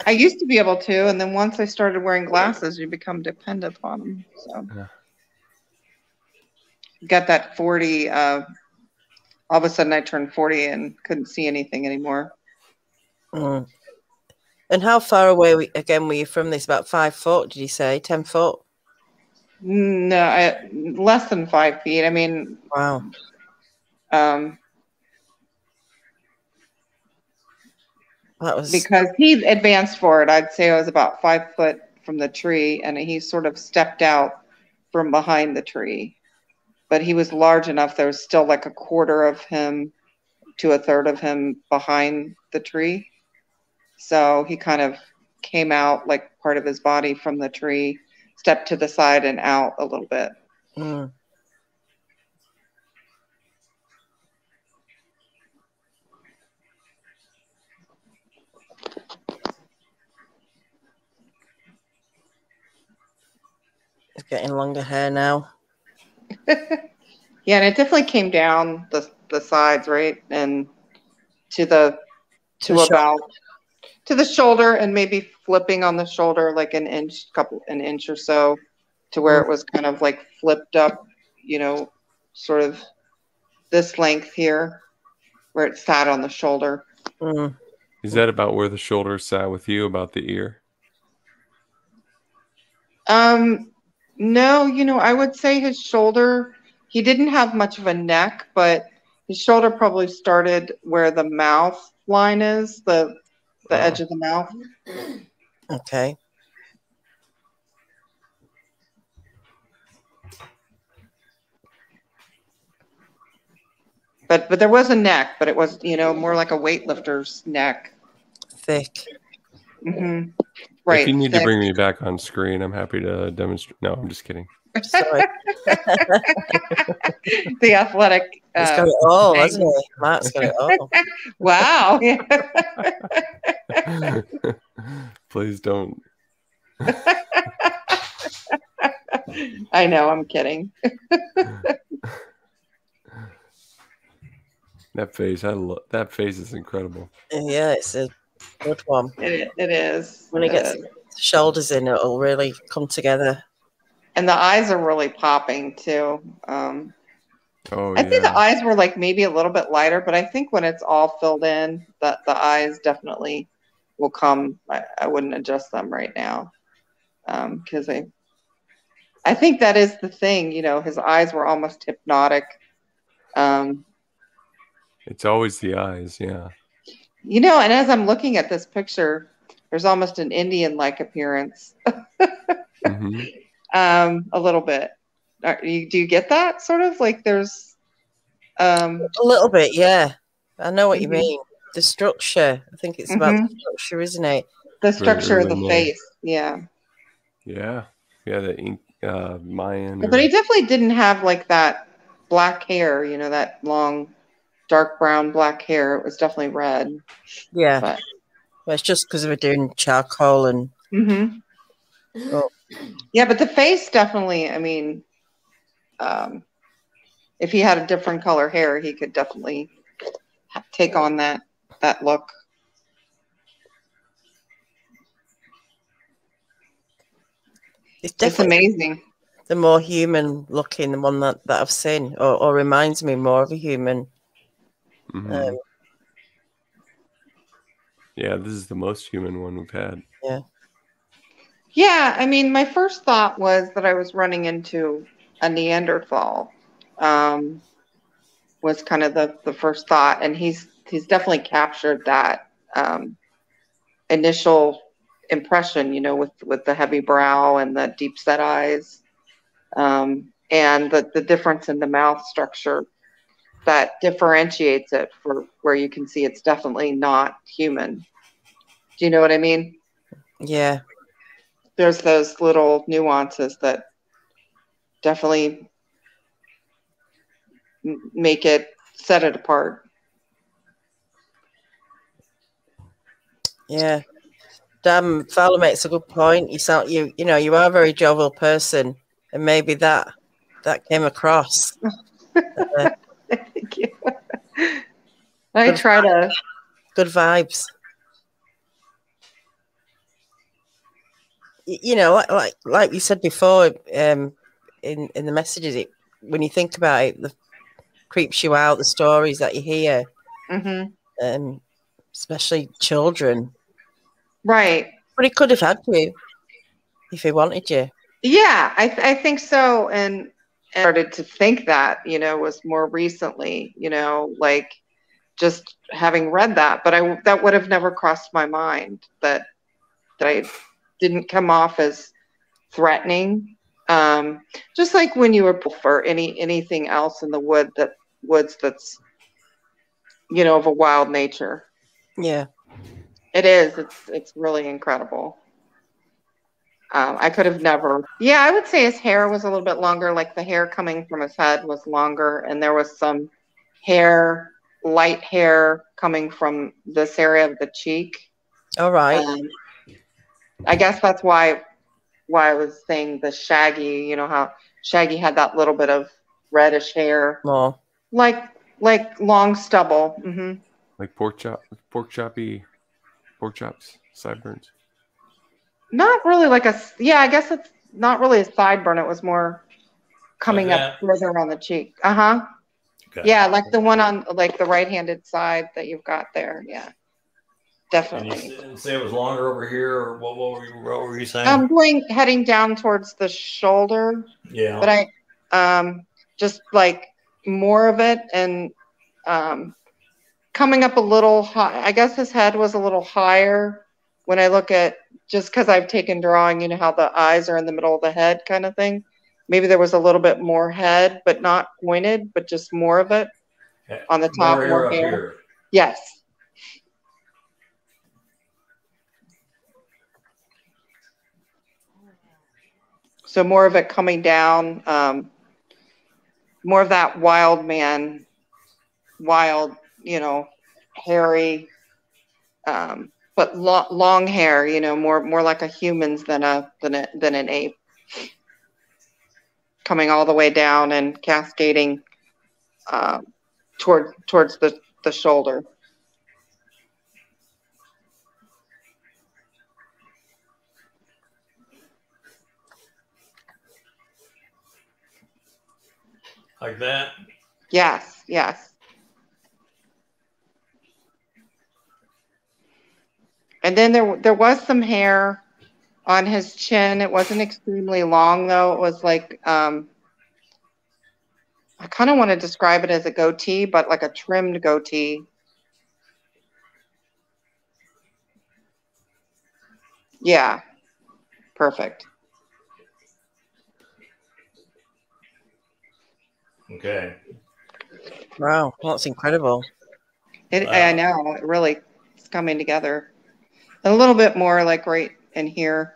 I used to be able to, and then once I started wearing glasses, you become dependent on them. So. got that 40. All of a sudden, I turned 40 and couldn't see anything anymore. Mm. And how far away were you from this? About 5 foot? Did you say 10 foot? No, less than 5 feet. I mean, wow. That was because he advanced forward. I'd say I was about 5 foot from the tree, and he sort of stepped out from behind the tree. But he was large enough. There was still like a quarter of him to a third of him behind the tree. So he kind of came out like part of his body from the tree, stepped to the side and out a little bit. Mm. It's getting longer hair now. Yeah, and it definitely came down the sides, right? And to the shoulder, and maybe flipping on the shoulder like an inch or so, to where it was kind of like flipped up, sort of this length here, where it sat on the shoulder. Mm. Is that about where the shoulder sat with you, about the ear? No, I would say his shoulder, he didn't have much of a neck, but his shoulder probably started where the mouth line is, the edge of the mouth. Okay. But there was a neck, but it was, more like a weightlifter's neck. Thick. Mm-hmm. Right. If you need to bring me back on screen, I'm happy to demonstrate. No, I'm just kidding. Sorry. The athletic. He's got it all, hasn't he? Mark's got it all. Wow. Please don't. I know, I'm kidding. That face, that face is incredible. Yeah, it's a good one. It is. When he gets the shoulders in, it'll really come together. And the eyes are really popping too. I think the eyes were like maybe a little bit lighter, but I think when it's all filled in, the eyes definitely will come. I wouldn't adjust them right now, because I think that is the thing. His eyes were almost hypnotic. It's always the eyes, yeah. And as I'm looking at this picture, there's almost an Indian-like appearance. Mm-hmm. A little bit. Do you get that sort of like there's a little bit, yeah. I know what you mean. The structure. I think it's about the structure, isn't it? The structure of the face. Yeah. Yeah. Yeah. The Mayan. But he definitely didn't have like that black hair. That long, dark brown black hair. It was definitely red. Yeah. But it's just because we're doing charcoal and. Oh. Yeah, but the face definitely, I mean, if he had a different color hair, he could definitely take on that look. It's amazing. The more human looking, the one that I've seen, or reminds me more of a human. Mm-hmm. Yeah, this is the most human one we've had. Yeah. Yeah, I mean, my first thought was that I was running into a Neanderthal. Was kind of the first thought, and he's definitely captured that initial impression, with the heavy brow and the deep set eyes, and the difference in the mouth structure that differentiates it for where you can see it's definitely not human. Do you know what I mean? Yeah. There's those little nuances that definitely make it set it apart. Yeah. Dan Fowler makes a good point. You are a very jovial person, and maybe that came across. Thank you. I try to. Good vibes. Like we said before, in the messages, when you think about it, the creeps you out, the stories that you hear, especially children. Right. But he could have had you if he wanted you. Yeah, I think so. And started to think that, was more recently, like just having read that. But that would have never crossed my mind that I didn't come off as threatening. Just like when you were for anything else in the woods that's, of a wild nature. Yeah. It is. It's really incredible. I could have never. Yeah, I would say his hair was a little bit longer. Like the hair coming from his head was longer, and there was some light hair coming from this area of the cheek. All right. I guess that's why I was saying the Shaggy. You know how Shaggy had that little bit of reddish hair, like long stubble. Mm-hmm. Like pork chops, sideburns. Not really I guess it's not really a sideburn. It was more coming up further on the cheek. Okay. Yeah, like the one on like the right-handed side that you've got there. Yeah, definitely. And you say it was longer over here, or what were you saying? I'm heading down towards the shoulder. Yeah. But I just like more of it and coming up a little high. I guess his head was a little higher when I look at, just because I've taken drawing, how the eyes are in the middle of the head kind of thing. Maybe there was a little bit more head, but not pointed, but just more of it on the top. More hair. Yes. So more of it coming down, more of that wild man, hairy, but long hair, more like a human's than an ape, coming all the way down and cascading towards the shoulder. Like that? Yes. And then there was some hair on his chin. It wasn't extremely long, though. It was like, I kind of want to describe it as a goatee, but like a trimmed goatee. Yeah, perfect. Okay. Wow, that's incredible. I know, it really is coming together. A little bit more like right in here.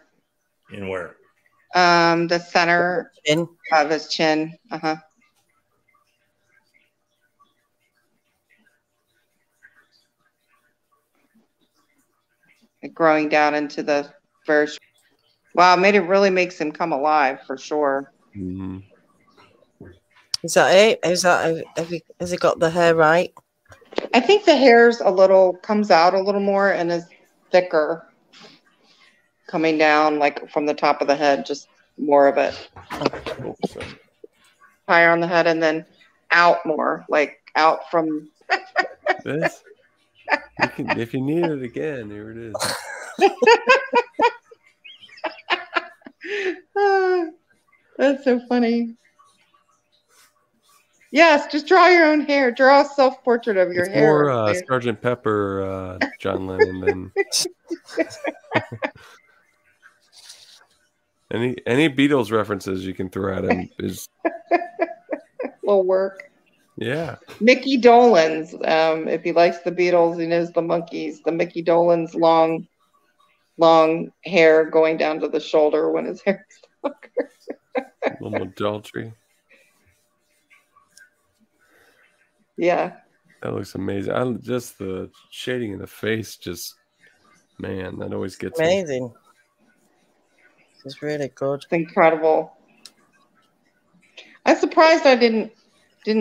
In where? The center of his chin. Growing down into the first. Wow, it really makes him come alive for sure. Mm-hmm. Is that it? Has he got the hair right? I think the hair's comes out a little more and is thicker, coming down like from the top of the head, just more of it. Higher on the head and then out more, like out from this. If you need it again, here it is. That's so funny. Yes, just draw your own hair. Draw a self-portrait of your hair. More Sgt. Pepper, John Lennon than any Beatles references you can throw at him is will work. Yeah. Mickey Dolenz, if he likes the Beatles, he knows the Monkees. The Mickey Dolenz long hair going down to the shoulder when his hair is longer. A little more adultery. Yeah. That looks amazing. Just the shading in the face, man, that always gets amazing. It's really good. It's incredible. I'm surprised I didn't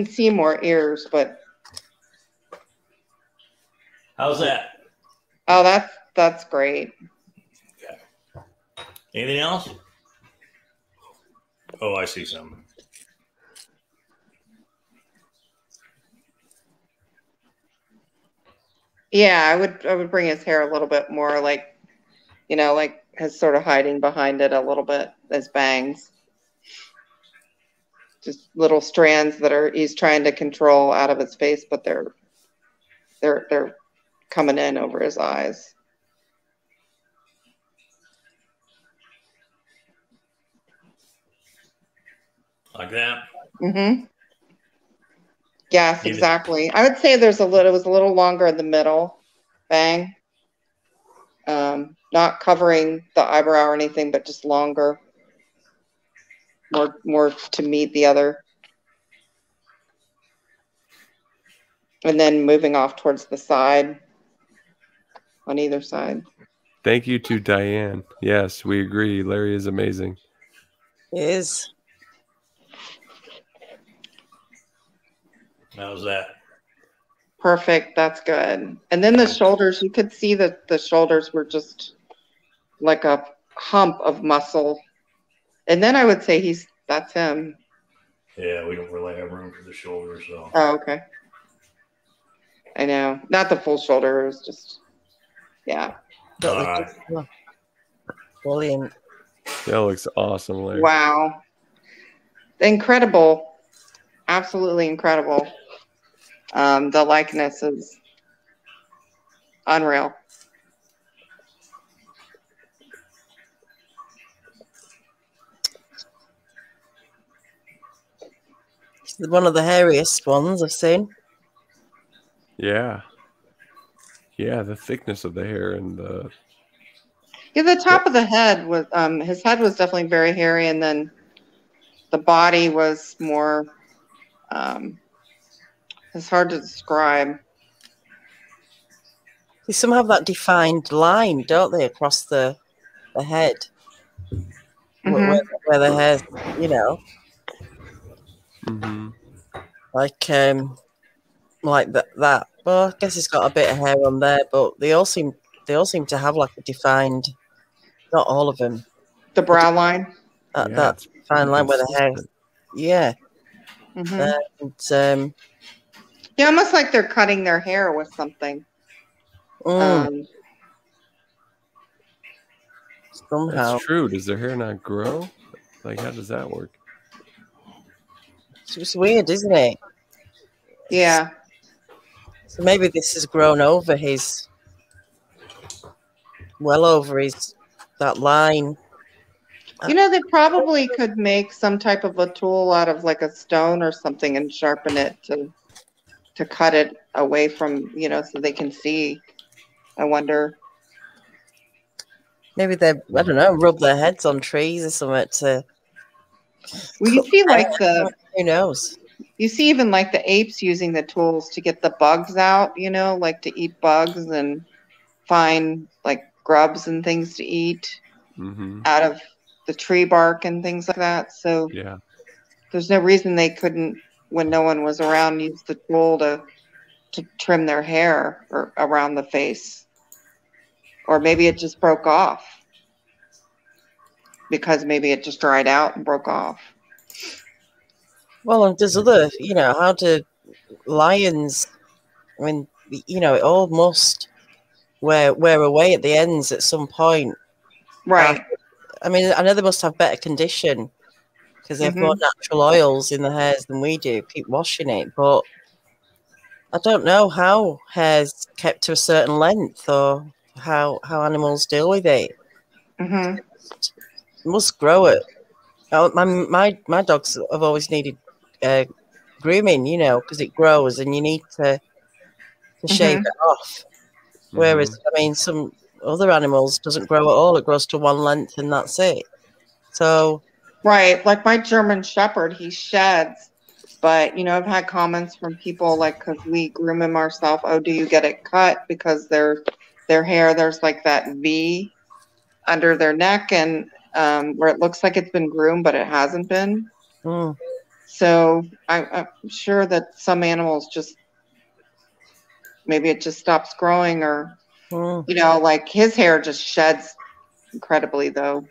see more ears, but how's that? Oh, that's great. Okay. Anything else? Oh, I see something. Yeah, I would bring his hair a little bit more like, you know, like his sort of hiding behind it a little bit as bangs. Just little strands that he's trying to control out of his face, but they're coming in over his eyes. Like that? Mm-hmm. Yes, exactly. I would say it was a little longer in the middle, bang. Not covering the eyebrow or anything, but just longer. More to meet the other. And then moving off towards the side on either side. Thank you to Diane. Yes, we agree. Larry is amazing. It is. How's that? Perfect. That's good. And then the shoulders, you could see that the shoulders were just like a hump of muscle. And then I would say that's him. Yeah, we don't really have room for the shoulders, so. Oh, okay. I know. Not the full shoulder. It was just, yeah. All right. Brilliant. That looks awesome, Larry. Wow. Incredible. Absolutely incredible. The likeness is unreal. He's one of the hairiest ones I've seen. Yeah. Yeah, the thickness of the hair and the... Yeah, the top of the head was, his head was definitely very hairy, and then the body was more, it's hard to describe. Some have that defined line, don't they, across the head? Mm-hmm. Where the hair, you know. Mm-hmm. Like that. Well, I guess it's got a bit of hair on there, but they all seem to have like a defined. Not all of them. The brow line. That fine line where the hair. Yeah. Mm-hmm. Yeah, almost like they're cutting their hair with something. Somehow. That's true. Does their hair not grow? Like, how does that work? It's just weird, isn't it? Yeah. So maybe this has grown over well over that line. You know, they probably could make some type of a tool out of like a stone or something and sharpen it to cut it away from, you know, so they can see. I wonder. Maybe they, I don't know, rub their heads on trees or something to. Well, you see like who knows? You see even like the apes using the tools to get the bugs out, you know, like to eat bugs and find like grubs and things to eat out of the tree bark and things like that. So yeah, there's no reason they couldn't, when no one was around, use the tool to trim their hair or around the face. Or maybe it just broke off because maybe it just dried out and broke off. Well, and there's other, you know, how do lions, I mean, you know, it all must wear away at the ends at some point. Right. I mean, I know they must have better condition because they have more natural oils in the hairs than we do. Keep washing it. But I don't know how hair's kept to a certain length or how animals deal with it. It must grow it. My dogs have always needed grooming, you know, because it grows and you need to shave it off. Whereas, I mean, some other animals doesn't grow at all. It grows to one length and that's it. So, right, like my German Shepherd, he sheds. But, you know, I've had comments from people like, because we groom him ourselves, oh, do you get it cut? Because their hair, there's like that V under their neck and where it looks like it's been groomed, but it hasn't been. So I'm sure that some animals just, maybe it just stops growing or, you know, like his hair just sheds incredibly though.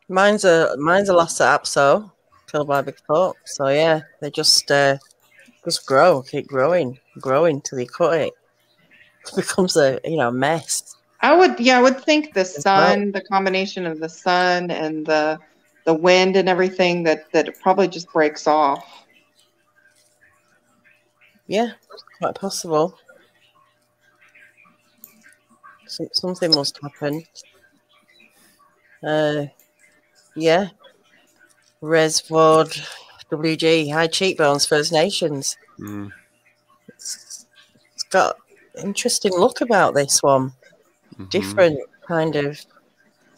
Mine's a Lhasa Apso, killed by Bigfoot. So yeah, they just grow, keep growing till you cut it. becomes a mess. I would think the sun, the combination of the sun and the wind and everything, that it probably just breaks off. Yeah, quite possible. Something must happen. Yeah. Resford, WG, High Cheekbones, First Nations. It's got interesting look about this one. Different kind of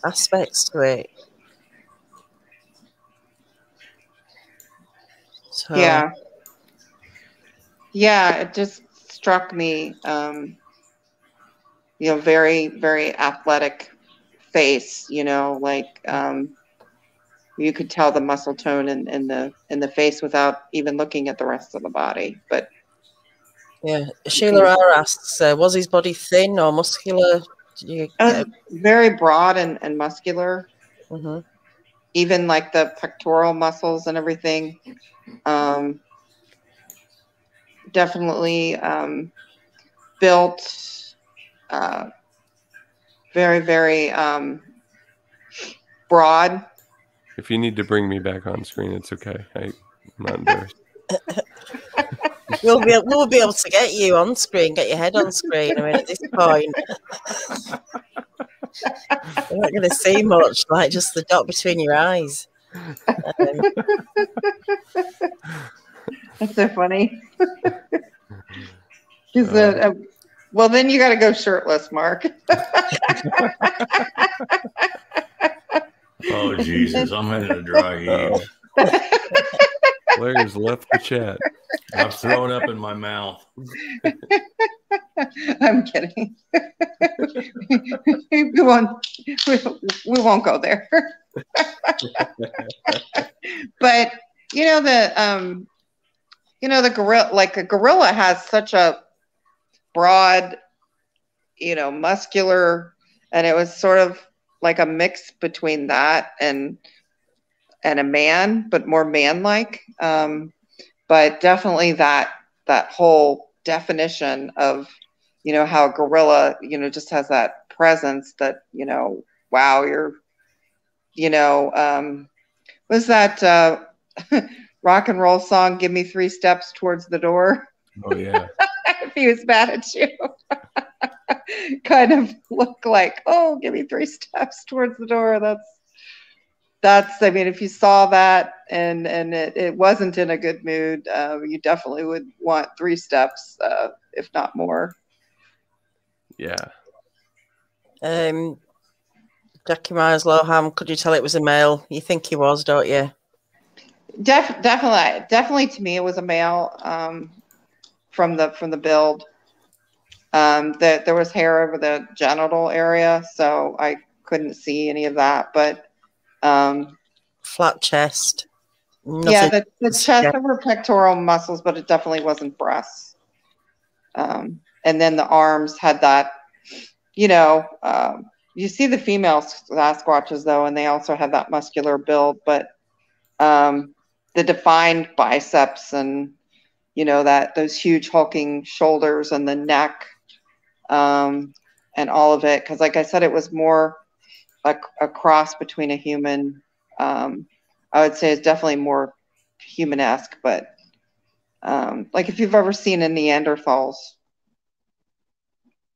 aspects to it. So, yeah, it just struck me. Very, very athletic face. Like you could tell the muscle tone in the face without even looking at the rest of the body. But yeah, Sheila R asks, was his body thin or muscular? Very broad and muscular. Even like the pectoral muscles and everything. Definitely built, very, very broad. If you need to bring me back on screen, it's okay. I'm not embarrassed. We'll be able to get you on screen, get your head on screen. I mean, at this point, you're not going to see much, like just the dot between your eyes. That's so funny. Well, then you got to go shirtless, Mark. Oh, Jesus. I'm in a dry heave. Larry's left the chat. I've thrown up in my mouth. I'm kidding. we won't go there. But the gorilla, like a gorilla has such a broad, muscular, and it was sort of like a mix between that and a man, but more man-like. But definitely that whole definition of, how a gorilla, just has that presence that, wow, you're, was that rock and roll song, Give Me 3 Steps Towards the Door? Oh, yeah. If he was mad at you. Kind of look like, oh, give me 3 steps towards the door. That's I mean, if you saw that and it wasn't in a good mood, you definitely would want 3 steps, if not more. Yeah. Jackie Myers Loham, could you tell it was a male? You think he was, don't you? Definitely to me it was a male, from the build. That there was hair over the genital area, so I couldn't see any of that, but flat chest. Yeah, the chest, there were pectoral muscles, but it definitely wasn't breasts. And then the arms had that, you see the female Sasquatches though, and they also had that muscular build, but the defined biceps and those huge hulking shoulders and the neck, and all of it, because like I said, it was more like a cross between a human. I would say it's definitely more human-esque, but like if you've ever seen a Neanderthal's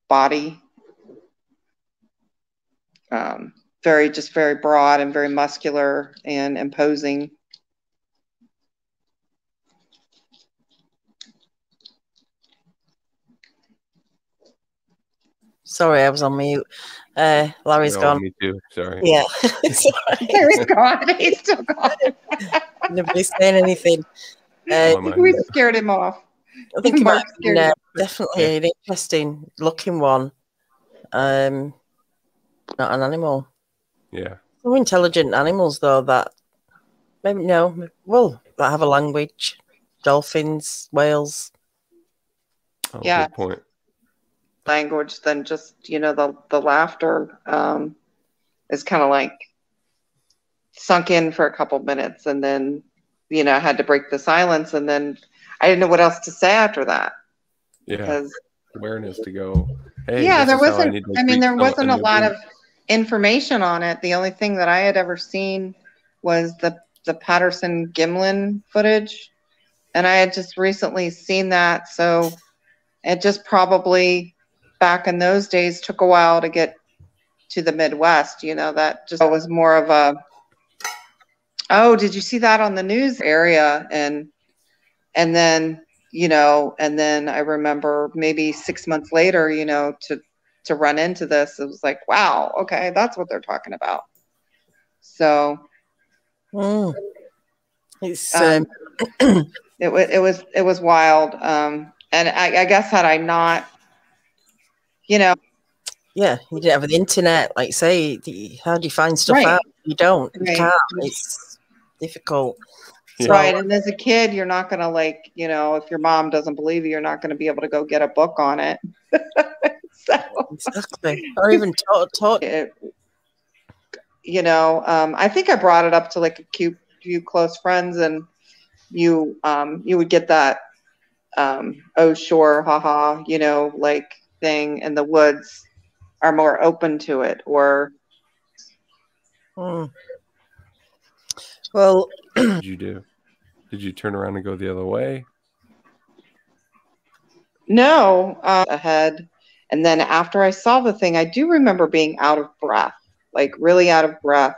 body, very broad and very muscular and imposing. Sorry, I was on mute. Larry's gone. Me too. Sorry. Yeah. Larry's gone. He's still gone. Nobody's saying anything. We scared him off. I think Mark's definitely an interesting looking one. Not an animal. Yeah. Some intelligent animals though that maybe that have a language. Dolphins, whales. Oh, yeah. Good point. Language than just the laughter is kind of like sunk in for a couple minutes, and then I had to break the silence, and then I didn't know what else to say after that. Yeah, because awareness to go, hey, yeah, there wasn't, there refill wasn't a new lot boot. of information on it. The only thing that I had ever seen was the Patterson Gimlin footage. And I had just recently seen that. So it just probably back in those days took a while to get to the Midwest, that just was more of a, oh, did you see that on the news area? And then, and then I remember maybe 6 months later, to run into this, it was like, wow, okay, that's what they're talking about. So it's it was wild. And I guess had I not, yeah, you didn't have the internet, like say, how do you find stuff Right. out? You don't, you Right. can't. It's difficult. Yeah. So, right. And as a kid, you're not going to if your mom doesn't believe you, you're not going to be able to go get a book on it. So exactly. Or even taught. I think I brought it up to like a few close friends, and you would get that, oh, sure, haha, like thing, and the woods are more open to it, or. Well, What did you do? Did you turn around and go the other way? No, ahead. And then after I saw the thing, I do remember being out of breath, like really out of breath.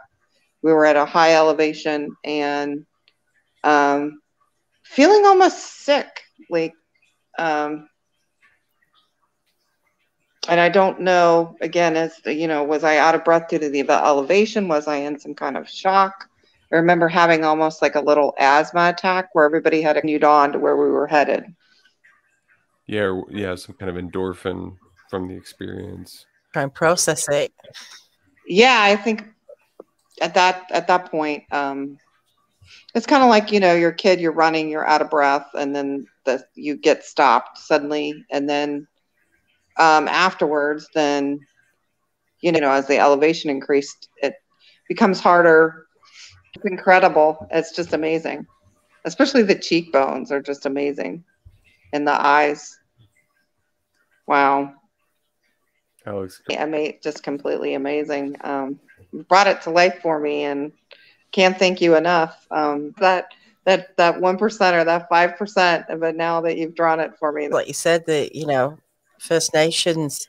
We were at a high elevation and feeling almost sick, like, and I don't know, again, was I out of breath due to the elevation? Was I in some kind of shock? I remember having almost like a little asthma attack where everybody had continued on to where we were headed. Yeah, some kind of endorphin from the experience. try and process it. Yeah, I think at that point, it's kind of like, your kid, you're running, you're out of breath, and then you get stopped suddenly, and then afterwards, then as the elevation increased, it becomes harder. It's incredible. It's just amazing. Especially the cheekbones are just amazing, and the eyes. Wow. That looks good. Yeah, just completely amazing. Brought it to life for me, and can't thank you enough. That 1% or that 5% of it now that you've drawn it for me. Like you said, that First Nations,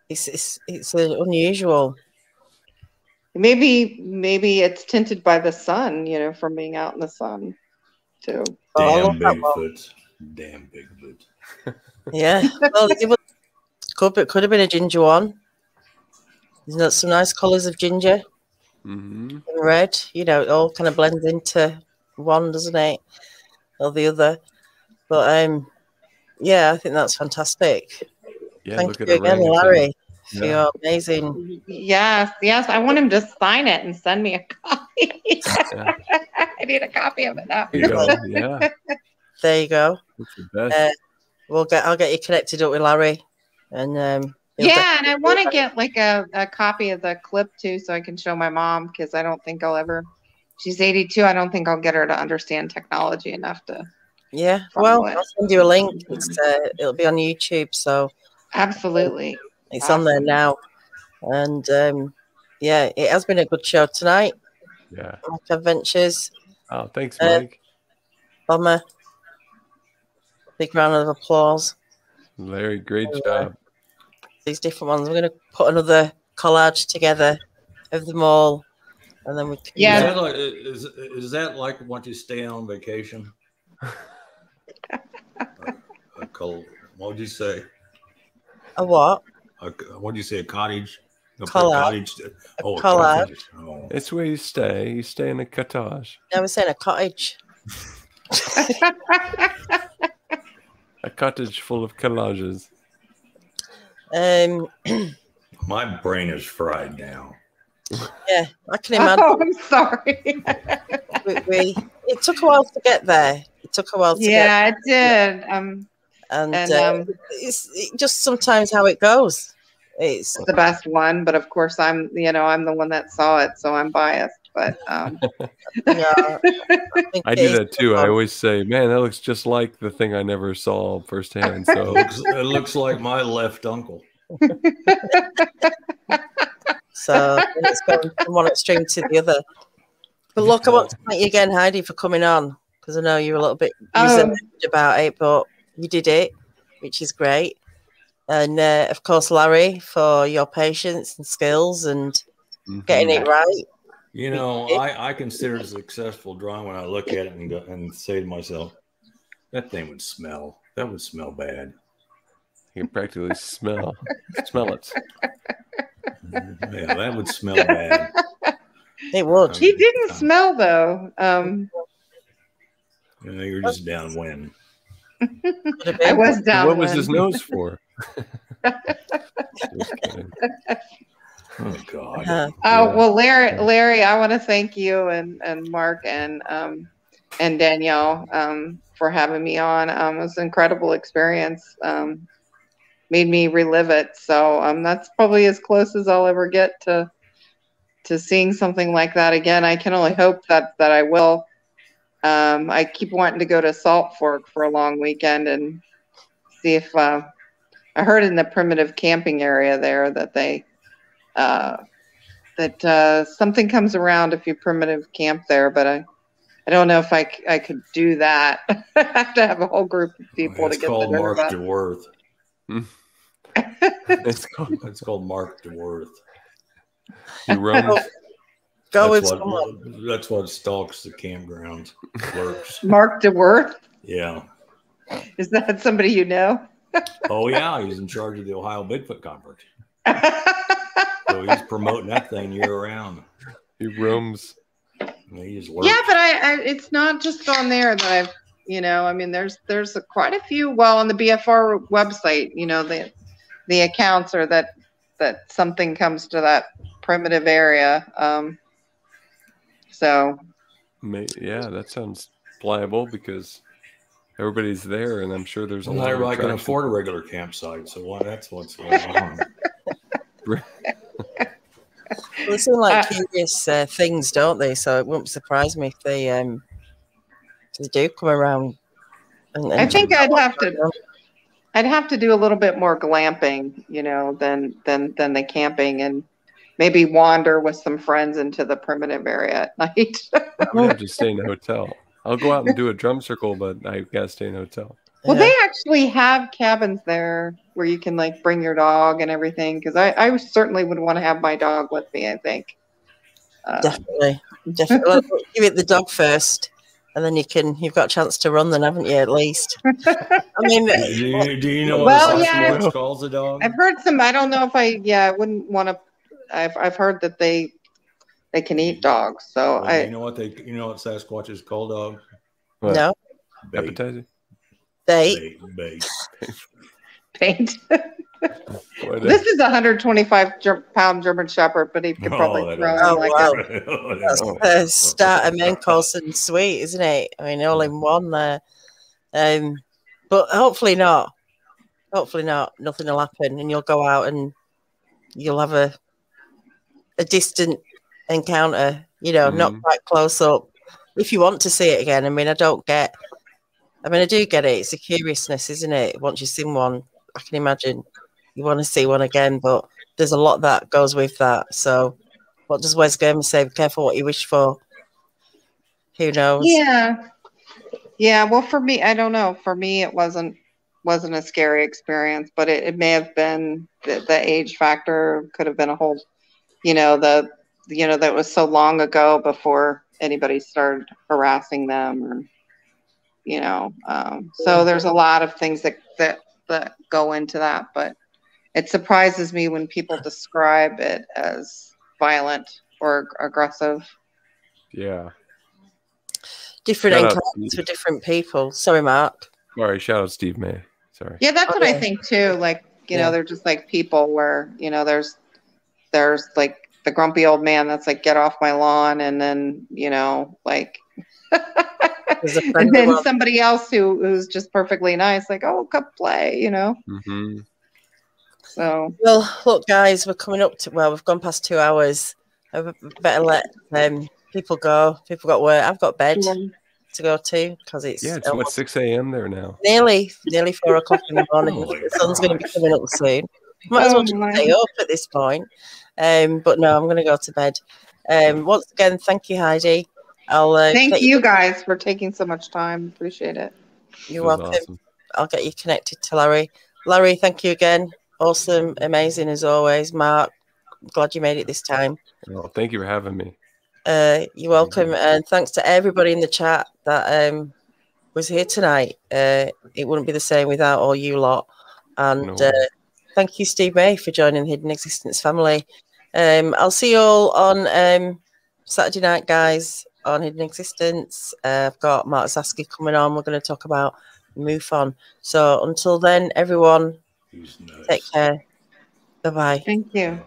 it's unusual. Maybe it's tinted by the sun, from being out in the sun too. Damn Bigfoot. Damn Bigfoot. Yeah. Well, could have been a ginger one. There's some nice colours of ginger and red. It all kind of blends into one, doesn't it? Or the other. But yeah, I think that's fantastic. Yeah, Thank look you at again, orangutan. Larry. Yeah. You're amazing. Yes. I want him to sign it and send me a copy. Yeah. I need a copy of it now. There you go. Yeah, There you go. that's the best. I'll get you connected up with Larry, and Yeah, and I want to get like a copy of the clip too, so I can show my mom, because I don't think I'll ever. She's 82. I don't think I'll get her to understand technology enough to. Yeah, Follow well, it. I'll send you a link. It'll be on YouTube, so Absolutely. it's on there now. And yeah, it has been a good show tonight. Yeah. Mike Adventures, Oh, thanks, Mike. Bomber. Big round of applause. Larry, great job. These different ones. We're going to put another collage together of them all, and then we can. Yeah. Is that like once you stay on vacation? A cold. What would you say? A what? What do you say? A cottage? Collage. Oh, collage. Oh. It's where you stay. You stay in a cottage. I was saying a cottage. A cottage full of collages. My brain is fried now. Yeah, I can imagine. Oh, I'm sorry. It took a while to get there. It took a while to get Yeah, it did. and it's Just sometimes how it goes. It's the best one, but of course I'm the one that saw it, so I'm biased. But Yeah, I do that too. I always say, "Man, that looks just like the thing I never saw firsthand." So It looks like my left uncle. So it's gone from one extreme to the other. But look, I want to thank you again, Heidi, for coming on, because I know you're a little bit reserved about it, but you did it, which is great. And of course, Larry, for your patience and skills and getting it right. You know, I consider it a successful drawing when I look at it and say to myself, that thing would smell. That would smell bad. You can practically smell it. Yeah, that would smell bad. It would. He didn't smell though. You're just downwind. I was downwind. What was his nose for? Oh God. Well, Larry, I want to thank you and Mark and Danielle for having me on. It was an incredible experience. Made me relive it. So that's probably as close as I'll ever get to seeing something like that again. I can only hope that I will. I keep wanting to go to Salt Fork for a long weekend and see if I heard in the primitive camping area there that they something comes around if you primitive camp there, but I don't know if I could do that. I have to have a whole group of people to get called the Mark nerve DeWorth. It's called Mark DeWorth. He roams. That's what stalks the campgrounds. Works. Mark DeWorth? Yeah. Is that somebody you know? Oh yeah, he's in charge of the Ohio Bigfoot Conference. So he's promoting that thing year round. He roams. He just works. Yeah, but I it's not just on there that I've, I mean, there's quite a few. Well, on the BFR website, the accounts are that something comes to that primitive area. So. Yeah, that sounds pliable because everybody's there, and I'm sure there's a lot of I can afford a regular campsite, so that's what's going on. Well, they seem like curious things, don't they? So it wouldn't surprise me if they do come around. I think I'd have to do a little bit more glamping, than the camping, and maybe wander with some friends into the primitive area at night. I'm just stay in a hotel. I'll go out and do a drum circle, but I gotta stay in a hotel. Well, they actually have cabins there where you can bring your dog and everything. Because I certainly would want to have my dog with me. I think definitely. Well, give it the dog first, and then you've got a chance to run. Then haven't you? At least. I mean, do you know what Sasquatch calls a dog? I've heard some. I don't know if I wouldn't want to. I've heard that they can eat dogs. So you know what Sasquatches call dogs? What? No. Appetizing. Bait. This is a 125-pound German Shepherd, but he could probably throw That's starter, main course, and sweet, isn't it? I mean, all in one there. But hopefully not. Hopefully not. Nothing will happen, and you'll go out and you'll have a distant encounter. Not quite close up. If you want to see it again, I mean, I do get it. It's a curiousness, isn't it? Once you've seen one, I can imagine you want to see one again, but there's a lot that goes with that. So what does Wes Gamer say? Be careful what you wish for. Who knows? Yeah. Well, for me, I don't know. For me, it wasn't a scary experience, but it may have been the age factor. Could have been a whole, that was so long ago before anybody started harassing them, or so there's a lot of things that go into that, but it surprises me when people describe it as violent or aggressive. Yeah. Different encounters for different people. Sorry, Mark. Sorry, shout out Steve May. Sorry. Yeah, that's what I think too. They're just like people where, there's like the grumpy old man that's like, get off my lawn. And then, and then somebody else who's just perfectly nice, like, oh, come play, Mm-hmm. So, well, look, guys, we're coming up to, we've gone past 2 hours. I better let people go. People got work. I've got bed Yeah. to go to because it's it's what 6 a.m. there now. nearly 4 o'clock in the morning. Holy The sun's going to be Christ. coming up soon. Might as well Oh, just my. stay up at this point. But no, I'm going to go to bed. Once again, thank you, Heidi. I'll Thank you guys for taking so much time. Appreciate it. You're This was welcome. awesome. I'll get you connected to Larry. Larry, thank you again. Awesome, amazing as always. Mark, glad you made it this time. Oh, thank you for having me. You're welcome, and thanks to everybody in the chat that was here tonight. It wouldn't be the same without all you lot. And No. thank you, Steve May, for joining the Hidden Existence family. I'll see you all on Saturday night, guys, on Hidden Existence. I've got Mark Zaski coming on. We're going to talk about MUFON. So until then, everyone, take care. Bye-bye. Thank you.